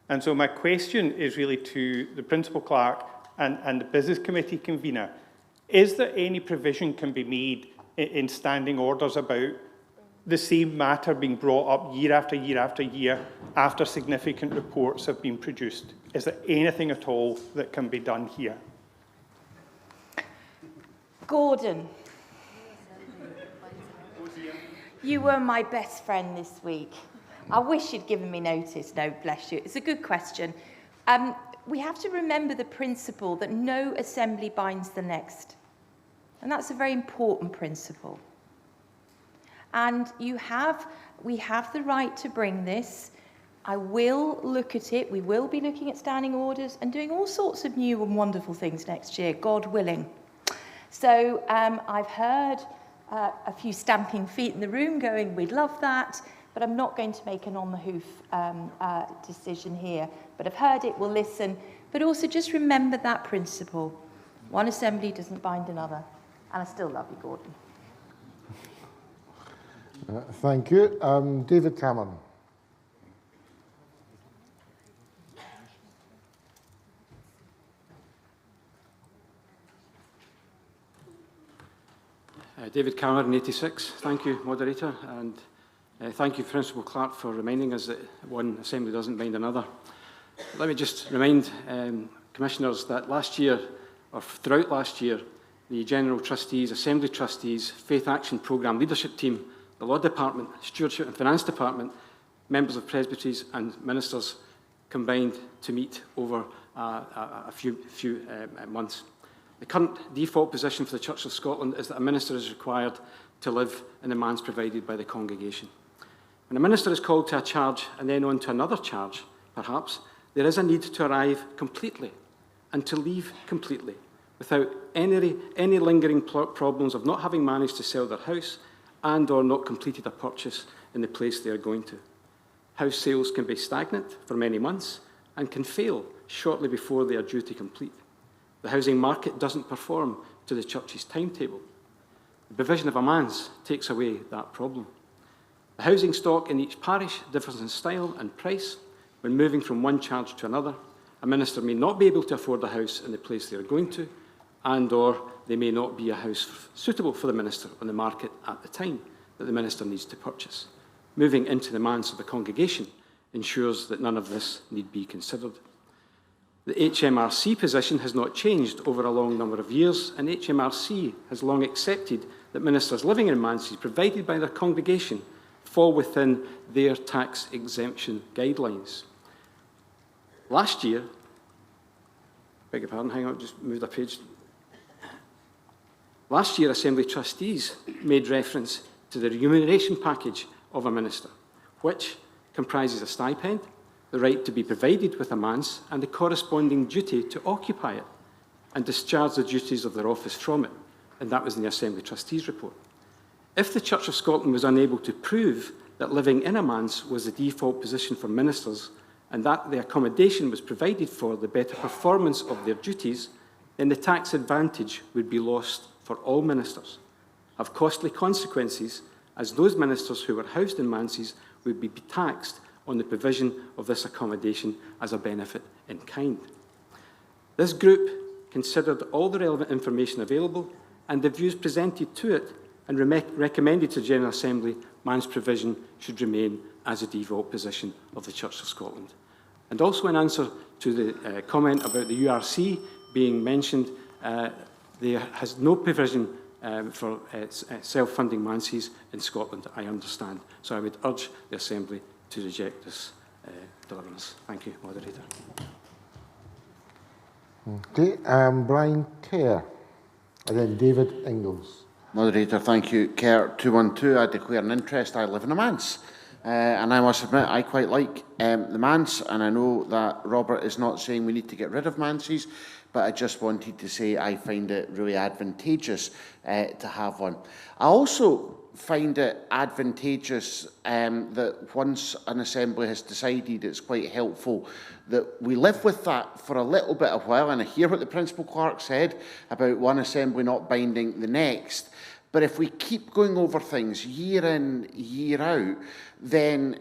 [SPEAKER 19] And so my question is really to the Principal Clerk and the Business Committee convener. Is there any provision can be made in standing orders about the same matter being brought up year after year after year after significant reports have been produced? Is there anything at all that can be done here?
[SPEAKER 16] Gordon, you were my best friend this week. I wish you'd given me notice. No, bless you. It's a good question. We have to remember the principle that no assembly binds the next. And that's a very important principle. And we have the right to bring this. I will look at it. We will be looking at standing orders and doing all sorts of new and wonderful things next year, God willing. So I've heard a few stamping feet in the room going, we'd love that, but I'm not going to make an on-the-hoof decision here. But I've heard it, we'll listen. But also just remember that principle. One assembly doesn't bind another. And I still love you, Gordon.
[SPEAKER 1] Thank you. David Cameron.
[SPEAKER 20] David Cameron, 86. Thank you, Moderator, and thank you, Principal Clerk, for reminding us that one assembly doesn't bind another. Let me just remind Commissioners that last year, or throughout last year, the General Trustees, Assembly Trustees, Faith Action Programme Leadership Team, the Law Department, Stewardship and Finance Department, members of presbyteries and ministers combined to meet over a few months. The current default position for the Church of Scotland is that a minister is required to live in the manse provided by the congregation. When a minister is called to a charge and then on to another charge, perhaps, there is a need to arrive completely and to leave completely without any lingering problems of not having managed to sell their house and or not completed a purchase in the place they are going to. House sales can be stagnant for many months and can fail shortly before they are due to complete. The housing market doesn't perform to the church's timetable. The provision of a manse takes away that problem. The housing stock in each parish differs in style and price. When moving from one charge to another, a minister may not be able to afford a house in the place they are going to, and or there may not be a house suitable for the minister on the market at the time that the minister needs to purchase. Moving into the manse of the congregation ensures that none of this need be considered. The HMRC position has not changed over a long number of years, and HMRC has long accepted that ministers living in manses provided by their congregation fall within their tax exemption guidelines. Last year, beg your pardon, hang on, just moved a page. Last year, Assembly Trustees made reference to the remuneration package of a minister, which comprises a stipend, the right to be provided with a manse, and the corresponding duty to occupy it and discharge the duties of their office from it. And that was in the Assembly Trustees report. If the Church of Scotland was unable to prove that living in a manse was the default position for ministers and that the accommodation was provided for the better performance of their duties, then the tax advantage would be lost for all ministers, have costly consequences, as those ministers who were housed in manses would be taxed on the provision of this accommodation as a benefit in kind. This group considered all the relevant information available and the views presented to it and recommended to the General Assembly manse provision should remain as a default position of the Church of Scotland. And also in answer to the comment about the URC being mentioned, there has no provision for self-funding manses in Scotland, I understand. So I would urge the Assembly to reject this deliverance. Thank you, Moderator.
[SPEAKER 1] Okay, Brian Kerr, and then David Ingalls.
[SPEAKER 21] Moderator, thank you. Kerr 212, I declare an interest. I live in a manse. And I must admit, I quite like the manse, and I know that Robert is not saying we need to get rid of manses, but I just wanted to say I find it really advantageous to have one. I also find it advantageous that once an assembly has decided, it's quite helpful that we live with that for a little bit of while. And I hear what the Principal Clerk said about one assembly not binding the next. But if we keep going over things year in, year out, then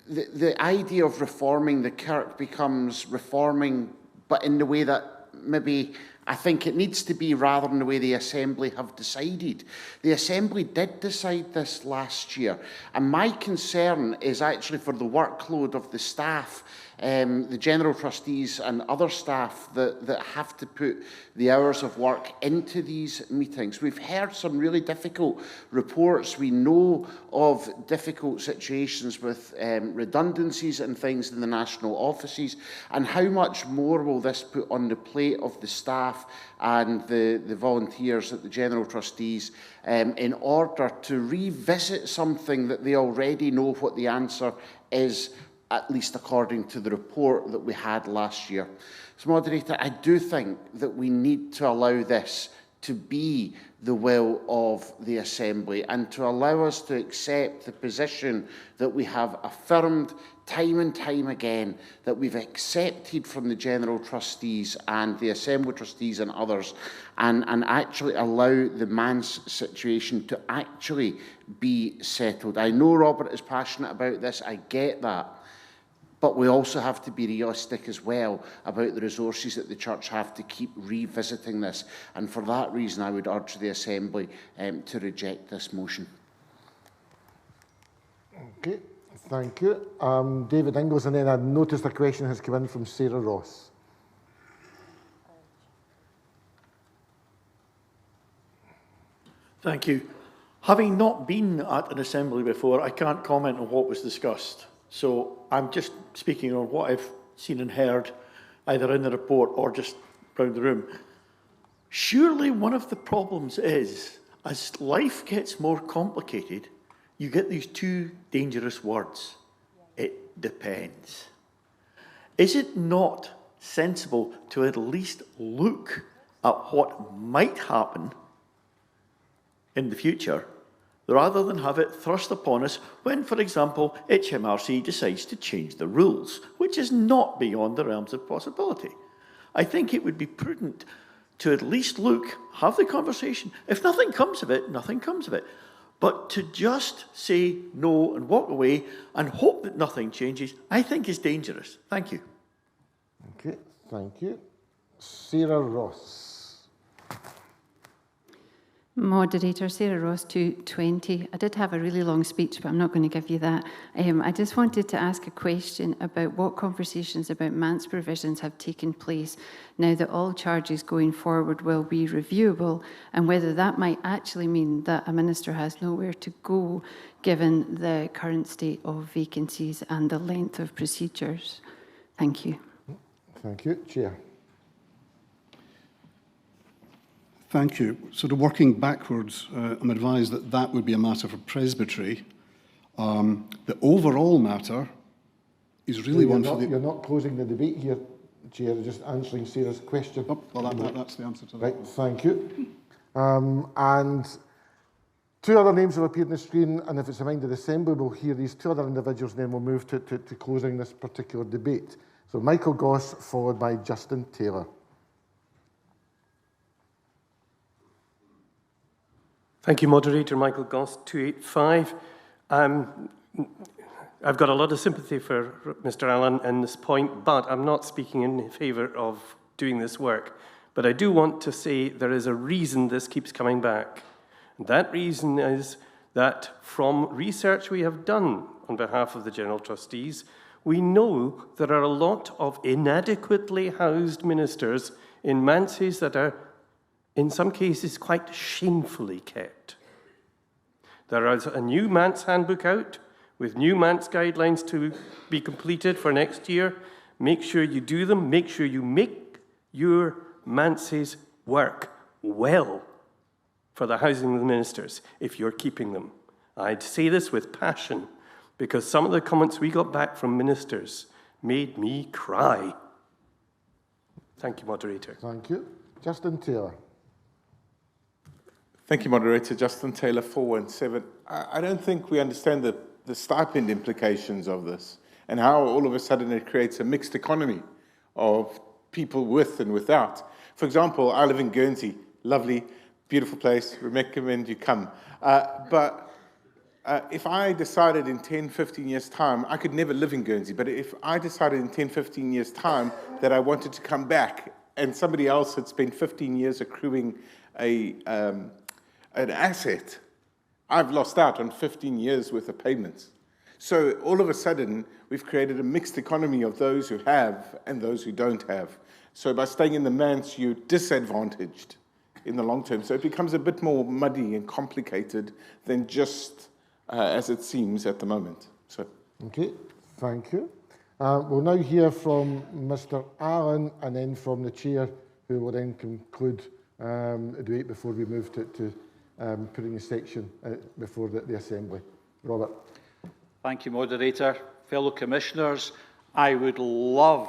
[SPEAKER 21] the idea of reforming the Kirk becomes reforming, but in the way that maybe I think it needs to be, rather than the way the Assembly have decided. The Assembly did decide this last year, and my concern is actually for the workload of the staff, the General Trustees and other staff that have to put the hours of work into these meetings. We've heard some really difficult reports. We know of difficult situations with redundancies and things in the national offices, and how much more will this put on the plate of the staff and the volunteers at the General Trustees in order to revisit something that they already know what the answer is, at least according to the report that we had last year. So, Moderator, I do think that we need to allow this to be the will of the Assembly and to allow us to accept the position that we have affirmed time and time again, that we've accepted from the General Trustees and the Assembly Trustees and others, and actually allow the manse situation to actually be settled. I know Robert is passionate about this, I get that. But we also have to be realistic as well about the resources that the Church have to keep revisiting this. And for that reason, I would urge the Assembly to reject this motion.
[SPEAKER 1] Okay, thank you. David Ingalls, and then I noticed a question has come in from Sarah Ross.
[SPEAKER 15] Thank you. Having not been at an assembly before, I can't comment on what was discussed. So I'm just speaking on what I've seen and heard, either in the report or just around the room. Surely one of the problems is, as life gets more complicated, you get these two dangerous words. It depends. Is it not sensible to at least look at what might happen in the future, rather than have it thrust upon us when, for example, HMRC decides to change the rules, which is not beyond the realms of possibility? I think it would be prudent to at least look, have the conversation. If nothing comes of it, nothing comes of it. But to just say no and walk away and hope that nothing changes, I think is dangerous. Thank you.
[SPEAKER 1] Okay, thank you. Sarah Ross.
[SPEAKER 3] Moderator, Sarah Ross, 220. I did have a really long speech, but I'm not going to give you that. I just wanted to ask a question about what conversations about manse provisions have taken place now that all charges going forward will be reviewable, and whether that might actually mean that a minister has nowhere to go given the current state of vacancies and the length of procedures. Thank you.
[SPEAKER 1] Thank you. Chair.
[SPEAKER 2] Thank you. Sort of working backwards, I'm advised that that would be a matter for presbytery. The overall matter is really one for the...
[SPEAKER 1] You're not closing the debate here, Chair, just answering Sarah's question.
[SPEAKER 2] Oh, well, that's the answer to that.
[SPEAKER 1] Right, thank you. And two other names have appeared on the screen, and if it's a minded assembly, we'll hear these two other individuals, and then we'll move to closing this particular debate. So Michael Goss, followed by Justin Taylor.
[SPEAKER 6] Thank you, Moderator. Michael Goss, 285. I've got a lot of sympathy for Mr. Allen in this point, but I'm not speaking in favour of doing this work. But I do want to say there is a reason this keeps coming back. And that reason is that from research we have done on behalf of the General Trustees, we know there are a lot of inadequately housed ministers in manses that are in some cases quite shamefully kept. There is a new manse handbook out with new manse guidelines to be completed for next year. Make sure you do them. Make sure you make your manses work well for the housing of the ministers if you're keeping them. I'd say this with passion because some of the comments we got back from ministers made me cry. Thank you, Moderator.
[SPEAKER 1] Thank you. Justin Taylor.
[SPEAKER 22] Thank you, Moderator. Justin Taylor, 417. I don't think we understand the stipend implications of this and how all of a sudden it creates a mixed economy of people with and without. For example, I live in Guernsey. Lovely, beautiful place. We recommend you come. But if I decided in 10, 15 years' time, I could never live in Guernsey, but if I decided in 10, 15 years' time that I wanted to come back and somebody else had spent 15 years accruing an asset, I've lost out on 15 years worth of payments. So all of a sudden, we've created a mixed economy of those who have and those who don't have. So by staying in the manse, you're disadvantaged in the long term. So it becomes a bit more muddy and complicated than just as it seems at the moment. So.
[SPEAKER 1] Okay, thank you. We'll now hear from Mr. Allen and then from the Chair, who will then conclude the debate before we move to putting the section before the Assembly. Robert.
[SPEAKER 18] Thank you, Moderator. Fellow Commissioners, I would love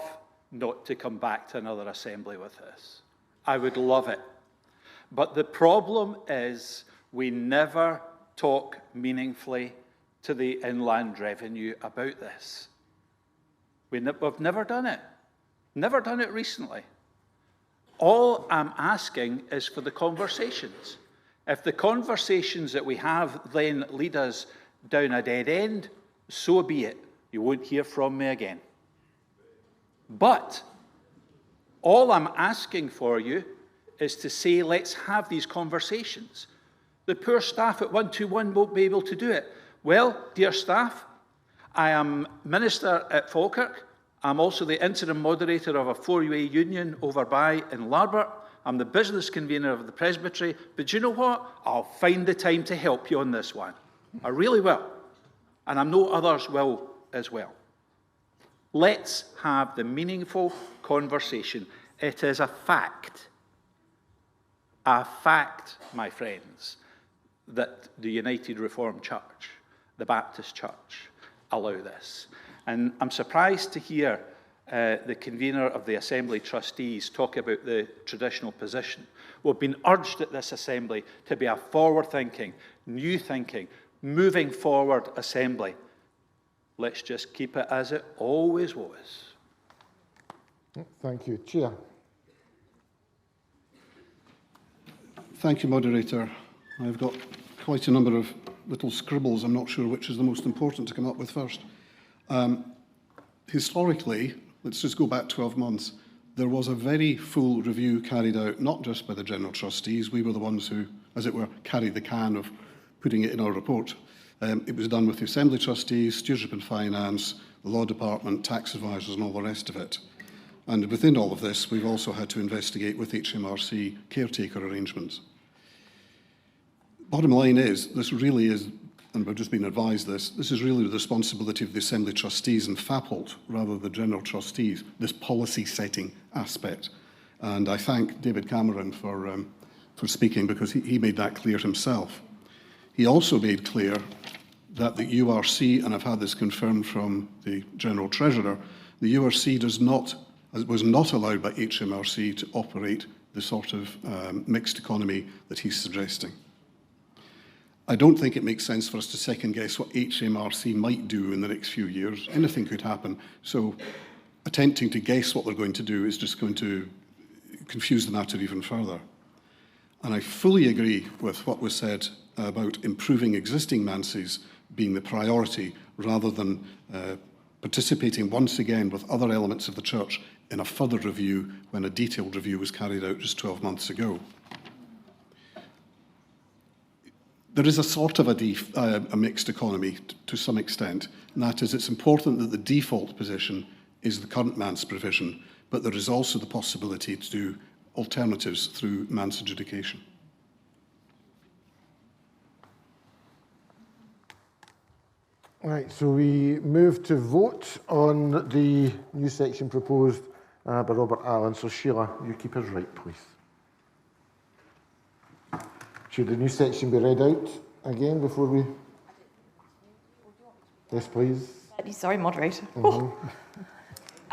[SPEAKER 18] not to come back to another Assembly with this. I would love it. But the problem is we never talk meaningfully to the Inland Revenue about this. We've never done it. Never done it recently. All I'm asking is for the conversations. If the conversations that we have then lead us down a dead end, so be it. You won't hear from me again. But all I'm asking for you is to say, let's have these conversations. The poor staff at 121 won't be able to do it. Well, dear staff, I am Minister at Falkirk. I'm also the interim moderator of a four-way union over by in Larbert. I'm the business convener of the Presbytery. But do you know what? I'll find the time to help you on this one. I really will. And I know others will as well. Let's have the meaningful conversation. It is a fact, my friends, that the United Reformed Church, the Baptist Church, allow this. And I'm surprised to hear the convener of the Assembly Trustees talk about the traditional position. We've been urged at this Assembly to be a forward-thinking, new-thinking, moving forward Assembly. Let's just keep it as it always was.
[SPEAKER 1] Thank you. Chair.
[SPEAKER 2] Thank you, Moderator. I've got quite a number of little scribbles. I'm not sure which is the most important to come up with first. Historically, let's just go back 12 months, there was a very full review carried out, not just by the General Trustees, we were the ones who as it were, carried the can of putting it in our report. It was done with the Assembly Trustees, Stewardship and Finance, the Law Department, tax advisors and all the rest of it. And within all of this, we've also had to investigate with HMRC caretaker arrangements. Bottom line is, this really is, and we've just been advised this is really the responsibility of the Assembly Trustees and FAPOLT, rather than the General Trustees, this policy setting aspect. And I thank David Cameron for speaking, because he made that clear himself. He also made clear that the URC, and I've had this confirmed from the General Treasurer, the URC was not allowed by HMRC to operate the sort of mixed economy that he's suggesting. I don't think it makes sense for us to second guess what HMRC might do in the next few years. Anything could happen. So attempting to guess what they're going to do is just going to confuse the matter even further. And I fully agree with what was said about improving existing manses being the priority, rather than participating once again with other elements of the church in a further review when a detailed review was carried out just 12 months ago. There is a sort of a mixed economy to some extent, and that is, it's important that the default position is the current manse provision, but there is also the possibility to do alternatives through manse adjudication.
[SPEAKER 1] Right, so we move to vote on the new section proposed by Robert Allen. So Sheila, you keep us right, please. Should the new section be read out again before we... Yes, please.
[SPEAKER 16] Sorry, moderator.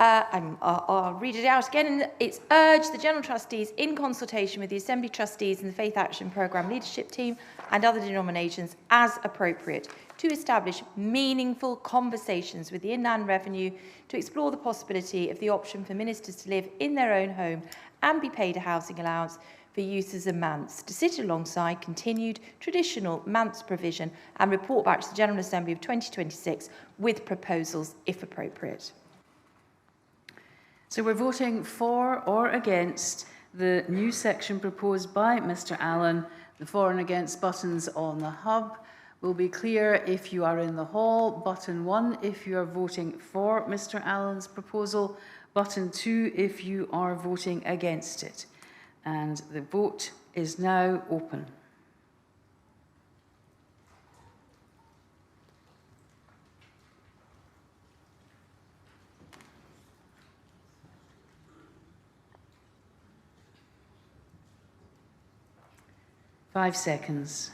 [SPEAKER 16] I'll read it out again. It's urged the General Trustees, in consultation with the Assembly Trustees and the Faith Action Programme leadership team and other denominations as appropriate, to establish meaningful conversations with the Inland Revenue to explore the possibility of the option for ministers to live in their own home and be paid a housing allowance for use as a manse, to sit alongside continued traditional manse provision and report back to the General Assembly of 2026 with proposals if appropriate.
[SPEAKER 4] So we're voting for or against the new section proposed by Mr Allen. The for and against buttons on the hub will be clear if you are in the hall. Button 1 if you are voting for Mr Allen's proposal. Button 2 if you are voting against it. And the vote is now open. Five seconds.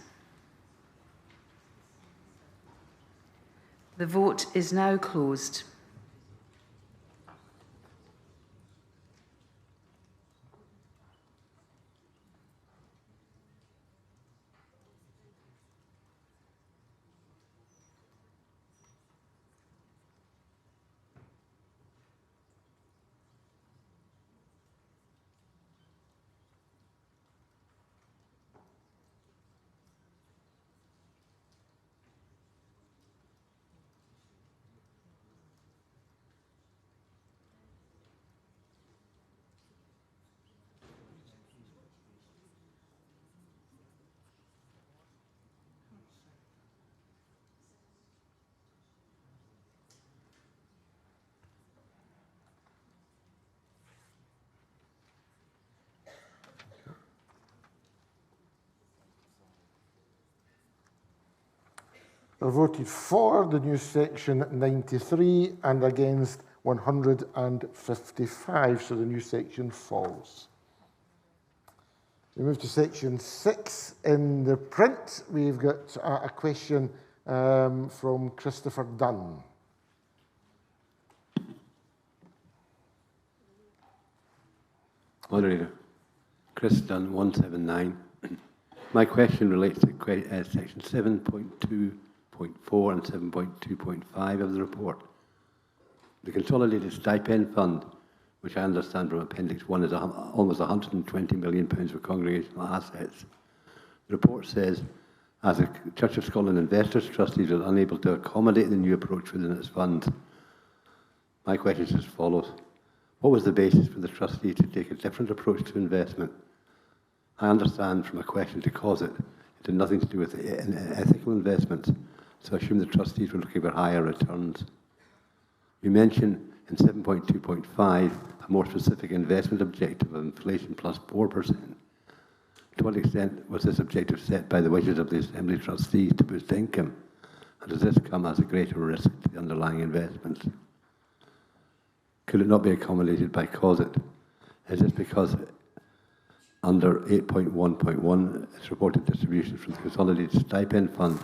[SPEAKER 4] The vote is now closed.
[SPEAKER 1] Are voted for the new section 93 and against 155, so the new section falls. We move to section 6 in the print. We've got a question from Christopher Dunn.
[SPEAKER 5] Moderator, Chris Dunn, 179. My question relates to section 7.2.4 and 7.2.5 of the report. The Consolidated Stipend Fund, which I understand from Appendix 1 is almost £120 million for congregational assets. The report says, as the Church of Scotland Investors Trustees are unable to accommodate the new approach within its fund. My question is as follows. What was the basis for the trustee to take a different approach to investment? I understand from a question to cause it had nothing to do with ethical investments, so I assume the trustees were looking for higher returns. You mention in 7.2.5 a more specific investment objective of inflation plus 4%. To what extent was this objective set by the wishes of the Assembly trustees to boost income? And does this come as a greater risk to the underlying investments? Could it not be accommodated by COSIT? Is this because under 8.1.1, it's reported distributions from the Consolidated Stipend Fund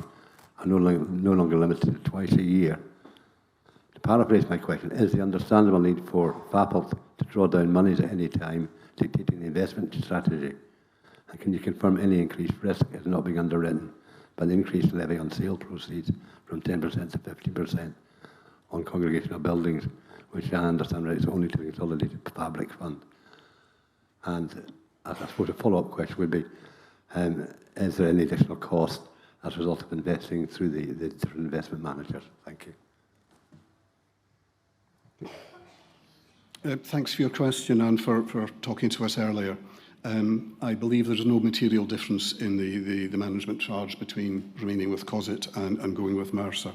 [SPEAKER 5] are no longer limited to twice a year? To paraphrase my question, is the understandable need for FAPL to draw down monies at any time dictating the investment strategy? And can you confirm any increased risk is not being underwritten by the increased levy on sale proceeds from 10% to 15% on congregational buildings, which I understand is only to the Consolidated Fabric Fund? And I suppose a follow-up question would be, is there any additional cost as a result of investing through the different investment managers? Thank you.
[SPEAKER 2] Thanks for your question and for talking to us earlier. I believe there's no material difference in the management charge between remaining with COSIT and going with Mercer.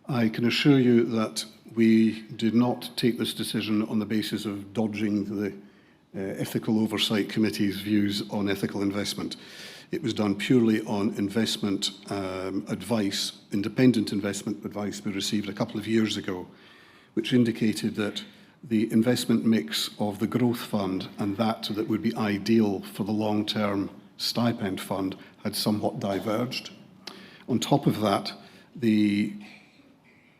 [SPEAKER 2] I can assure you that we did not take this decision on the basis of dodging the Ethical Oversight Committee's views on ethical investment. It was done purely on investment advice, independent investment advice we received a couple of years ago, which indicated that the investment mix of the growth fund and that would be ideal for the long-term stipend fund had somewhat diverged. On top of that, the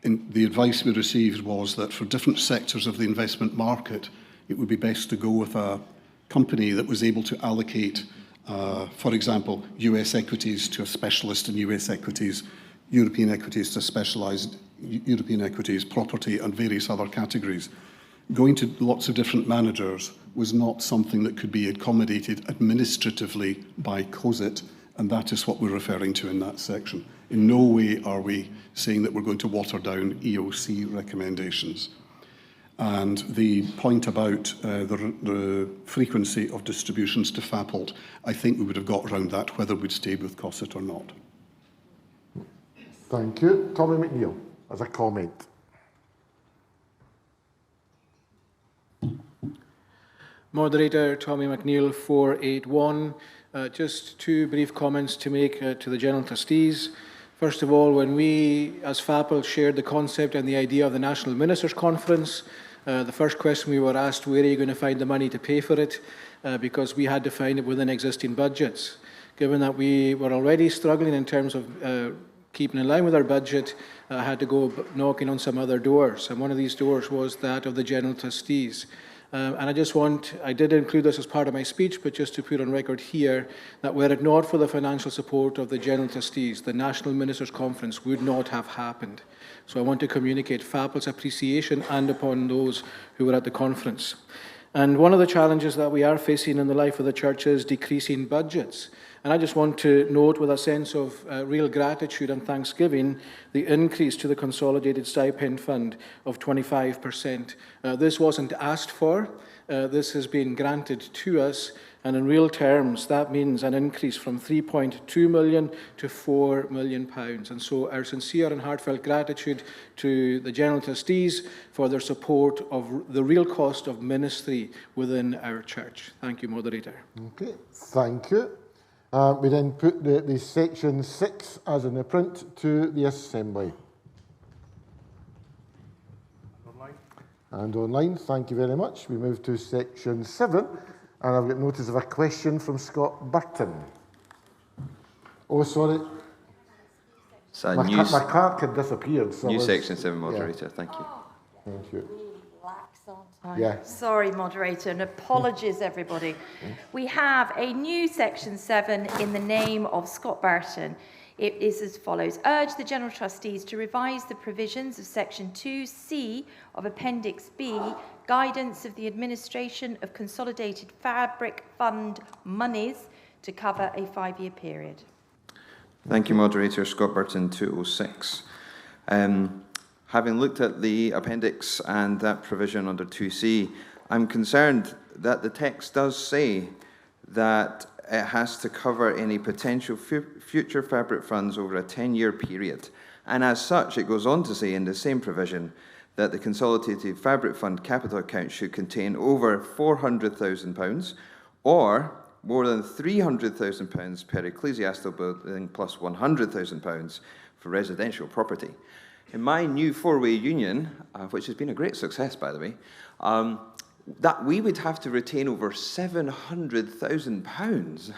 [SPEAKER 2] advice we received was that for different sectors of the investment market, it would be best to go with a company that was able to allocate, for example, US equities to a specialist in US equities, European equities to specialised European equities, property and various other categories. Going to lots of different managers was not something that could be accommodated administratively by COSIT, and that is what we're referring to in that section. In no way are we saying that we're going to water down EOC recommendations. And the point about the frequency of distributions to FAPLT, I think we would have got around that whether we'd stayed with COSIT or not.
[SPEAKER 1] Thank you. Tommy McNeill, as a comment.
[SPEAKER 7] Moderator Tommy McNeill, 481. Just two brief comments to make to the General Trustees. First of all, when we, as FAPL, shared the concept and the idea of the National Ministers' Conference, the first question we were asked, where are you going to find the money to pay for it? Because we had to find it within existing budgets. Given that we were already struggling in terms of keeping in line with our budget, I had to go knocking on some other doors. And one of these doors was that of the General Trustees. And I did include this as part of my speech, but just to put on record here, that were it not for the financial support of the General Trustees, the National Ministers' Conference would not have happened. So I want to communicate FAPL's appreciation and upon those who were at the conference. And one of the challenges that we are facing in the life of the church is decreasing budgets. And I just want to note with a sense of real gratitude and thanksgiving the increase to the Consolidated Stipend Fund of 25%. This wasn't asked for. This has been granted to us. And in real terms, that means an increase from 3.2 million to £4 million. And so our sincere and heartfelt gratitude to the General Trustees for their support of the real cost of ministry within our church. Thank you, Moderator.
[SPEAKER 1] Okay, thank you. We then put the section 6 as in the print to the Assembly. And online, thank you very much. We move to section 7, and I've got notice of a question from Scott Burton. Oh, sorry.
[SPEAKER 8] So
[SPEAKER 1] my card had disappeared. So
[SPEAKER 8] new section 7, Moderator. Yeah. Thank you.
[SPEAKER 1] Thank you.
[SPEAKER 16] Yeah. Sorry, Moderator, and apologies, everybody. We have a new Section 7 in the name of Scott Burton. It is as follows. Urge the General Trustees to revise the provisions of Section 2C of Appendix B, Guidance of the Administration of Consolidated Fabric Fund Monies, to cover a 5-year period.
[SPEAKER 8] Thank you, Moderator. Scott Burton, 206. Having looked at the appendix and that provision under 2C, I'm concerned that the text does say that it has to cover any potential future fabric funds over a 10-year period. And as such, it goes on to say in the same provision that the Consolidated Fabric Fund capital account should contain over £400,000 or more than £300,000 per ecclesiastical building plus £100,000 for residential property. In my new four-way union, which has been a great success, by the way, that we would have to retain over £700,000.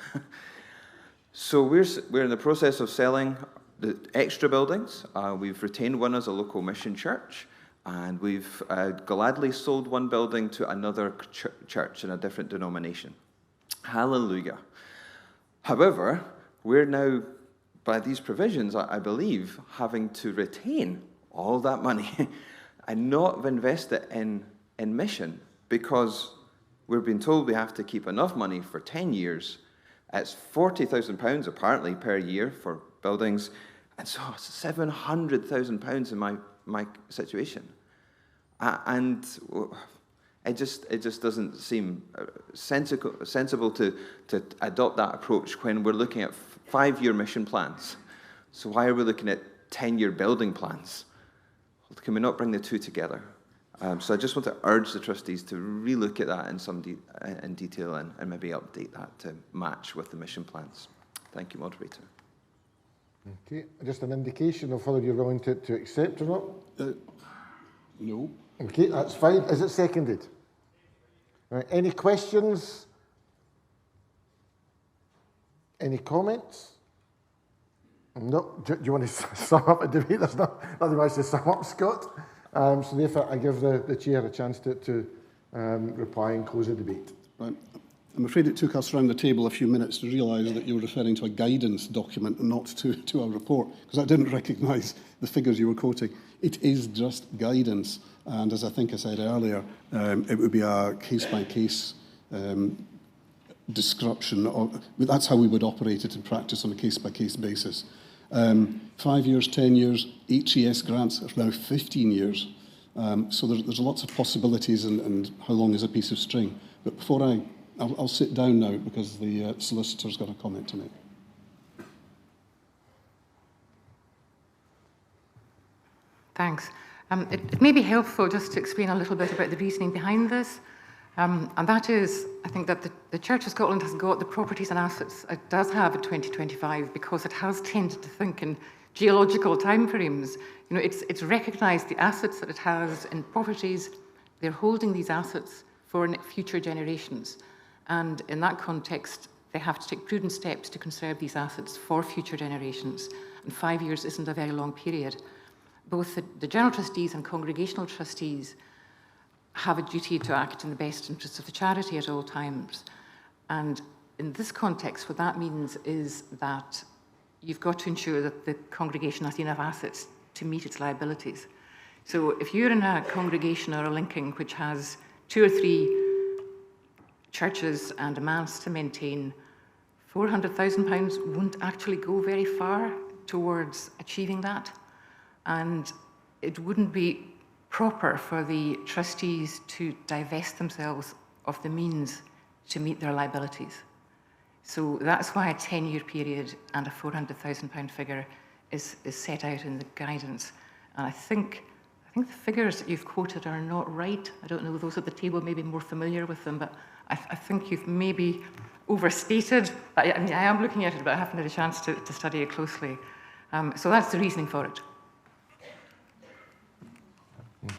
[SPEAKER 8] So we're in the process of selling the extra buildings. We've retained one as a local mission church, and we've gladly sold one building to another church in a different denomination. Hallelujah. However, we're now, by these provisions, I believe, having to retain all that money and not invest it in mission, because we've been told we have to keep enough money for 10 years. It's £40,000 apparently per year for buildings, and so it's £700,000 in my situation. And it just doesn't seem sensible to adopt that approach when we're looking at 5-year mission plans. So why are we looking at 10-year building plans? Can we not bring the two together? So I just want to urge the trustees to relook at that in detail and maybe update that to match with the mission plans. Thank you, Moderator.
[SPEAKER 1] Okay, just an indication of whether you're willing to accept or not?
[SPEAKER 2] No.
[SPEAKER 1] Okay, that's fine. Is it seconded? Right, any questions? Any comments? No. Do you want to sum up a debate? There's nothing much to sum up, Scott. So therefore, I give the chair a chance to reply and close the debate.
[SPEAKER 2] Right. I'm afraid it took us around the table a few minutes to realise that you were referring to a guidance document and not to a report, because I didn't recognise the figures you were quoting. It is just guidance, and as I think I said earlier, it would be a case-by-case description. That's how we would operate it in practice on a case-by-case basis. 5 years, 10 years, HES grants are now 15 years. So there's lots of possibilities, and how long is a piece of string. But before I'll sit down now because the solicitor's got a comment to make.
[SPEAKER 11] Thanks. It may be helpful just to explain a little bit about the reasoning behind this. And that is, I think that the Church of Scotland has got the properties and assets it does have in 2025 because it has tended to think in geological timeframes. You know, it's recognised the assets that it has in properties. They're holding these assets for future generations. And in that context, they have to take prudent steps to conserve these assets for future generations. And 5 years isn't a very long period. Both the General Trustees and Congregational Trustees have a duty to act in the best interests of the charity at all times. And in this context, what that means is that you've got to ensure that the congregation has enough assets to meet its liabilities. So if you're in a congregation or a linking which has 2 or 3 churches and a manse to maintain, £400,000 won't actually go very far towards achieving that. And it wouldn't be proper for the trustees to divest themselves of the means to meet their liabilities. So that's why a 10-year period and a £400,000 figure is set out in the guidance. And I think the figures that you've quoted are not right. I don't know, those at the table may be more familiar with them, but I think you've maybe overstated. I mean, I am looking at it, but I haven't had a chance to study it closely. So that's the reasoning for it.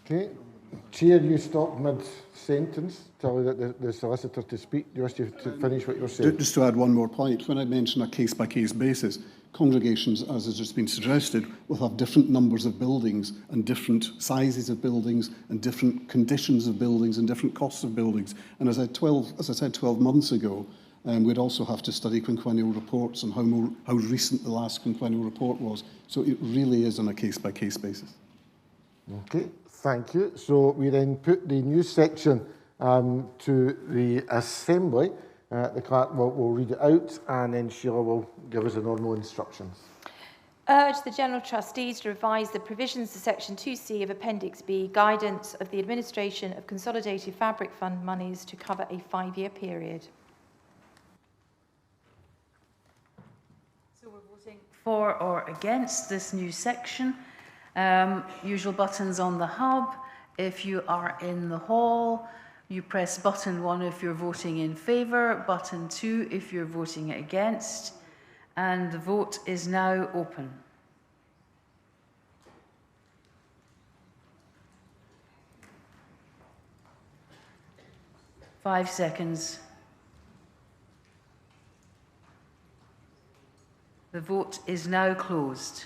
[SPEAKER 1] Okay. Chair, you stopped mid-sentence, telling the solicitor to speak. Do you wish to finish what you're saying?
[SPEAKER 2] Just to add one more point, when I mention a case-by-case basis, congregations, as has just been suggested, will have different numbers of buildings and different sizes of buildings and different conditions of buildings and different costs of buildings. And as I said 12 months ago, we'd also have to study quinquennial reports and how recent the last quinquennial report was. So it really is on a case-by-case basis.
[SPEAKER 1] Okay, thank you. So we then put the new section to the Assembly. The clerk will read it out, and then Sheila will give us the normal instructions.
[SPEAKER 16] Urge the General Trustees to revise the provisions to Section 2C of Appendix B, guidance of the administration of Consolidated Fabric Fund monies to cover a 5-year period.
[SPEAKER 4] for or against this new section? Usual buttons on the hub. If you are in the hall, you press button 1 if you're voting in favour, button 2 if you're voting against, and the vote is now open. Five seconds. The vote is now closed.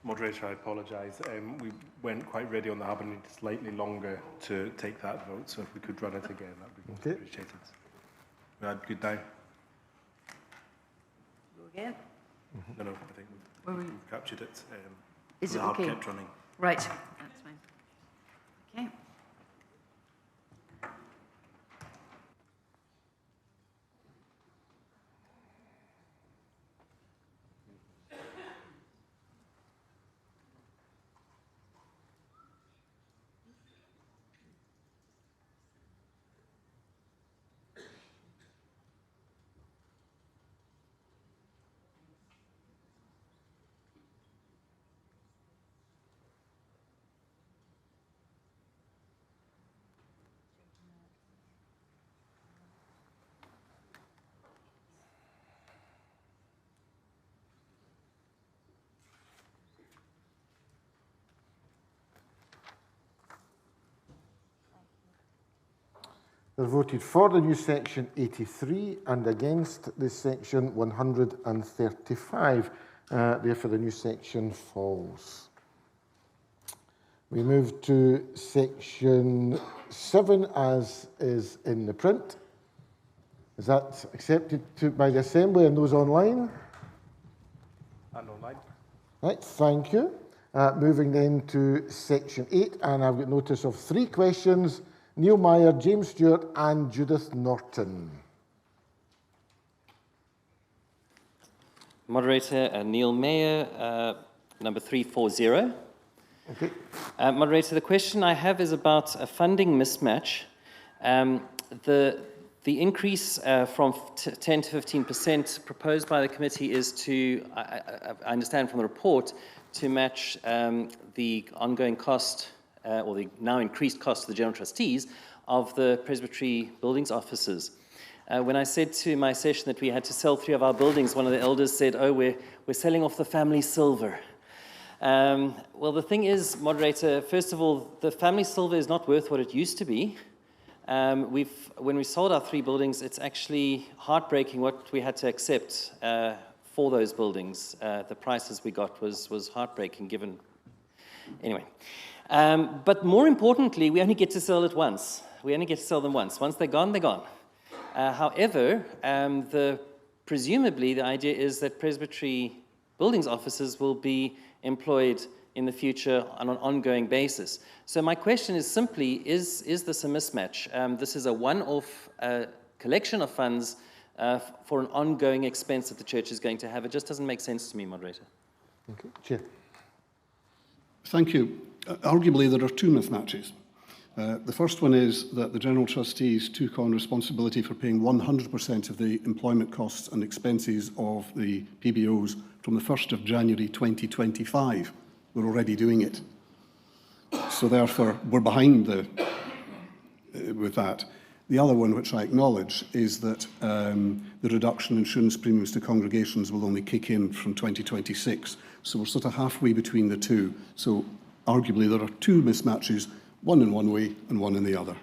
[SPEAKER 10] Moderator, I apologise. We weren't quite ready on the hub and needed slightly longer to take that vote, so if we could run it again, that would be appreciated. We had good time.
[SPEAKER 4] Go again?
[SPEAKER 10] No, I think we've captured it.
[SPEAKER 4] Is
[SPEAKER 10] the
[SPEAKER 4] it
[SPEAKER 10] hub
[SPEAKER 4] okay?
[SPEAKER 10] kept running.
[SPEAKER 4] Right, that's fine. Okay.
[SPEAKER 1] They're voted for the new section 83 and against this section 135. Therefore, the new section falls. We move to section 7 as is in the print. Is that accepted by the Assembly and those online?
[SPEAKER 10] And online.
[SPEAKER 1] Right, thank you. Moving then to section 8, and I've got notice of 3 questions. Neil Meyer, James Stewart and Judith Norton.
[SPEAKER 12] Moderator, Neil Meyer, number 340.
[SPEAKER 1] Okay.
[SPEAKER 12] Moderator, the question I have is about a funding mismatch. The increase from 10 to 15% proposed by the committee is to, I understand from the report, to match the ongoing cost or the now increased cost to the General Trustees of the Presbytery buildings offices. When I said to my session that we had to sell 3 of our buildings, one of the elders said, "Oh, we're selling off the family silver." Well, the thing is, Moderator, first of all, the family silver is not worth what it used to be. When we sold our 3 buildings, it's actually heartbreaking what we had to accept for those buildings. The prices we got was heartbreaking given. Anyway. But more importantly, we only get to sell it once. We only get to sell them once. Once they're gone, they're gone. However, presumably the idea is that Presbytery buildings officers will be employed in the future on an ongoing basis. So my question is simply, is this a mismatch? This is a one-off collection of funds for an ongoing expense that the church is going to have. It just doesn't make sense to me, Moderator.
[SPEAKER 1] Okay, Chair.
[SPEAKER 2] Thank you. Arguably, there are 2 mismatches. The first one is that the General Trustees took on responsibility for paying 100% of the employment costs and expenses of the PBOs from the 1st of January 2025. We're already doing it. So therefore, we're behind with that. The other one, which I acknowledge, is that the reduction in insurance premiums to congregations will only kick in from 2026. So we're sort of halfway between the 2. So arguably, there are 2 mismatches, one in one way and one in the other.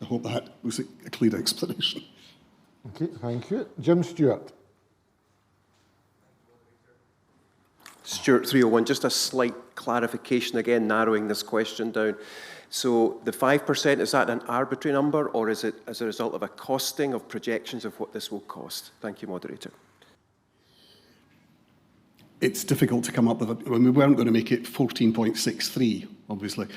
[SPEAKER 2] I hope that was a clear explanation.
[SPEAKER 1] Okay, thank you. Jim Stewart.
[SPEAKER 23] Stuart 301, just a slight clarification again, narrowing this question down. So the 5%, is that an arbitrary number or is it as a result of a costing of projections of what this will cost? Thank you, Moderator.
[SPEAKER 2] It's difficult to come up with it. Well, we weren't going to make it 14.63, obviously.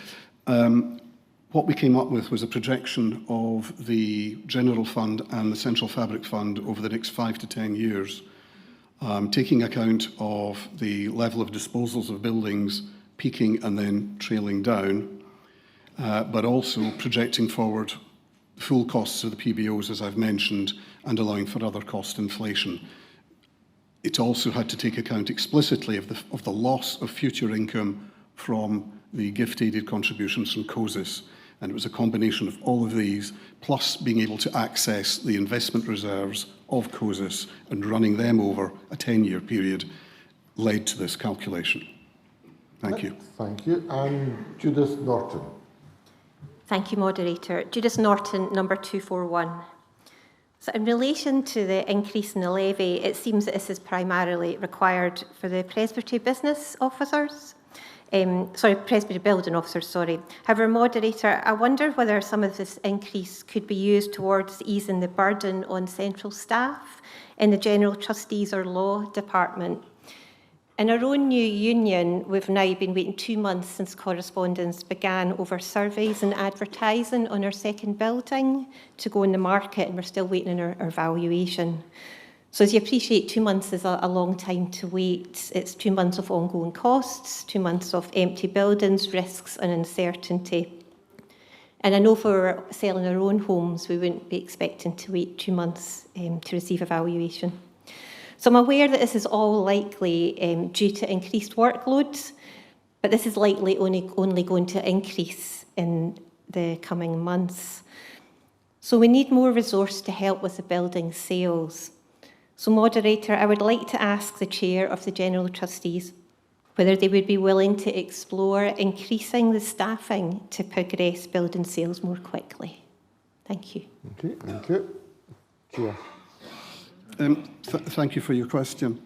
[SPEAKER 2] What we came up with was a projection of the General Fund and the Central Fabric Fund over the next 5 to 10 years, taking account of the level of disposals of buildings peaking and then trailing down, but also projecting forward full costs of the PBOs, as I've mentioned, and allowing for other cost inflation. It also had to take account explicitly of the loss of future income from the gift-aided contributions from COSIS. And it was a combination of all of these, plus being able to access the investment reserves of COSIS and running them over a 10-year period, led to this calculation. Thank you.
[SPEAKER 1] Thank you. And Judith Norton.
[SPEAKER 13] Thank you, Moderator. Judith Norton, number 241. So in relation to the increase in the levy, it seems that this is primarily required for the Presbytery business officers. Presbytery building officers, sorry. However, Moderator, I wonder whether some of this increase could be used towards easing the burden on central staff in the General Trustees or Law Department. In our own new union, we've now been waiting 2 months since correspondence began over surveys and advertising on our second building to go in the market, and we're still waiting on our valuation. So as you appreciate, 2 months is a long time to wait. It's 2 months of ongoing costs, 2 months of empty buildings, risks and uncertainty. And I know for selling our own homes, we wouldn't be expecting to wait 2 months to receive a valuation. So I'm aware that this is all likely due to increased workloads, but this is likely only going to increase in the coming months. So we need more resource to help with the building sales. So, Moderator, I would like to ask the Chair of the General Trustees whether they would be willing to explore increasing the staffing to progress building sales more quickly. Thank you.
[SPEAKER 1] Okay, thank you. Chair.
[SPEAKER 2] Thank you for your question.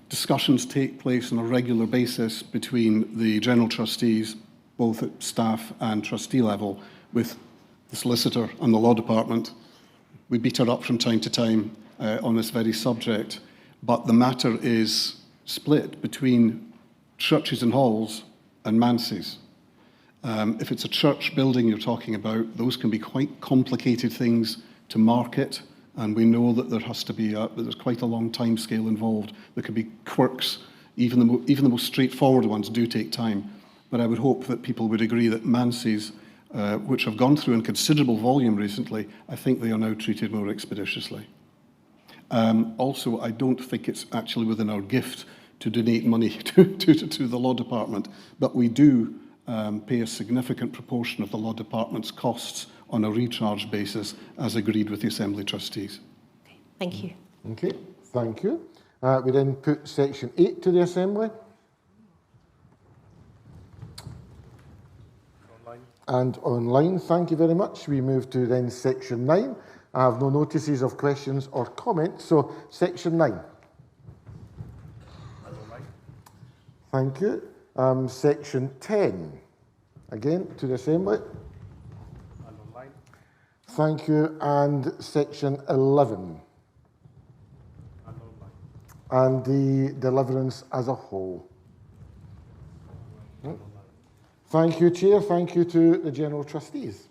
[SPEAKER 2] Discussions take place on a regular basis between the General Trustees, both at staff and trustee level, with the solicitor and the law department. We beat her up from time to time on this very subject, but the matter is split between churches and halls and manses. If it's a church building you're talking about, those can be quite complicated things to market, and we know that there has to be there's quite a long time scale involved. There can be quirks, even the most straightforward ones do take time. But I would hope that people would agree that manses, which have gone through in considerable volume recently, I think they are now treated more expeditiously. Also, I don't think it's actually within our gift to donate money to the law department, but we do pay a significant proportion of the law department's costs on a recharge basis, as agreed with the Assembly Trustees.
[SPEAKER 13] Okay, thank you.
[SPEAKER 1] Okay, thank you. We then put section 8 to the Assembly. And online, thank you very much. We move to then section 9. I have no notices of questions or comments, so section 9. Thank you. Section 10, again to the Assembly. Thank you. And section 11. And the Deliverance as a whole. Thank you, Chair. Thank you to the General Trustees.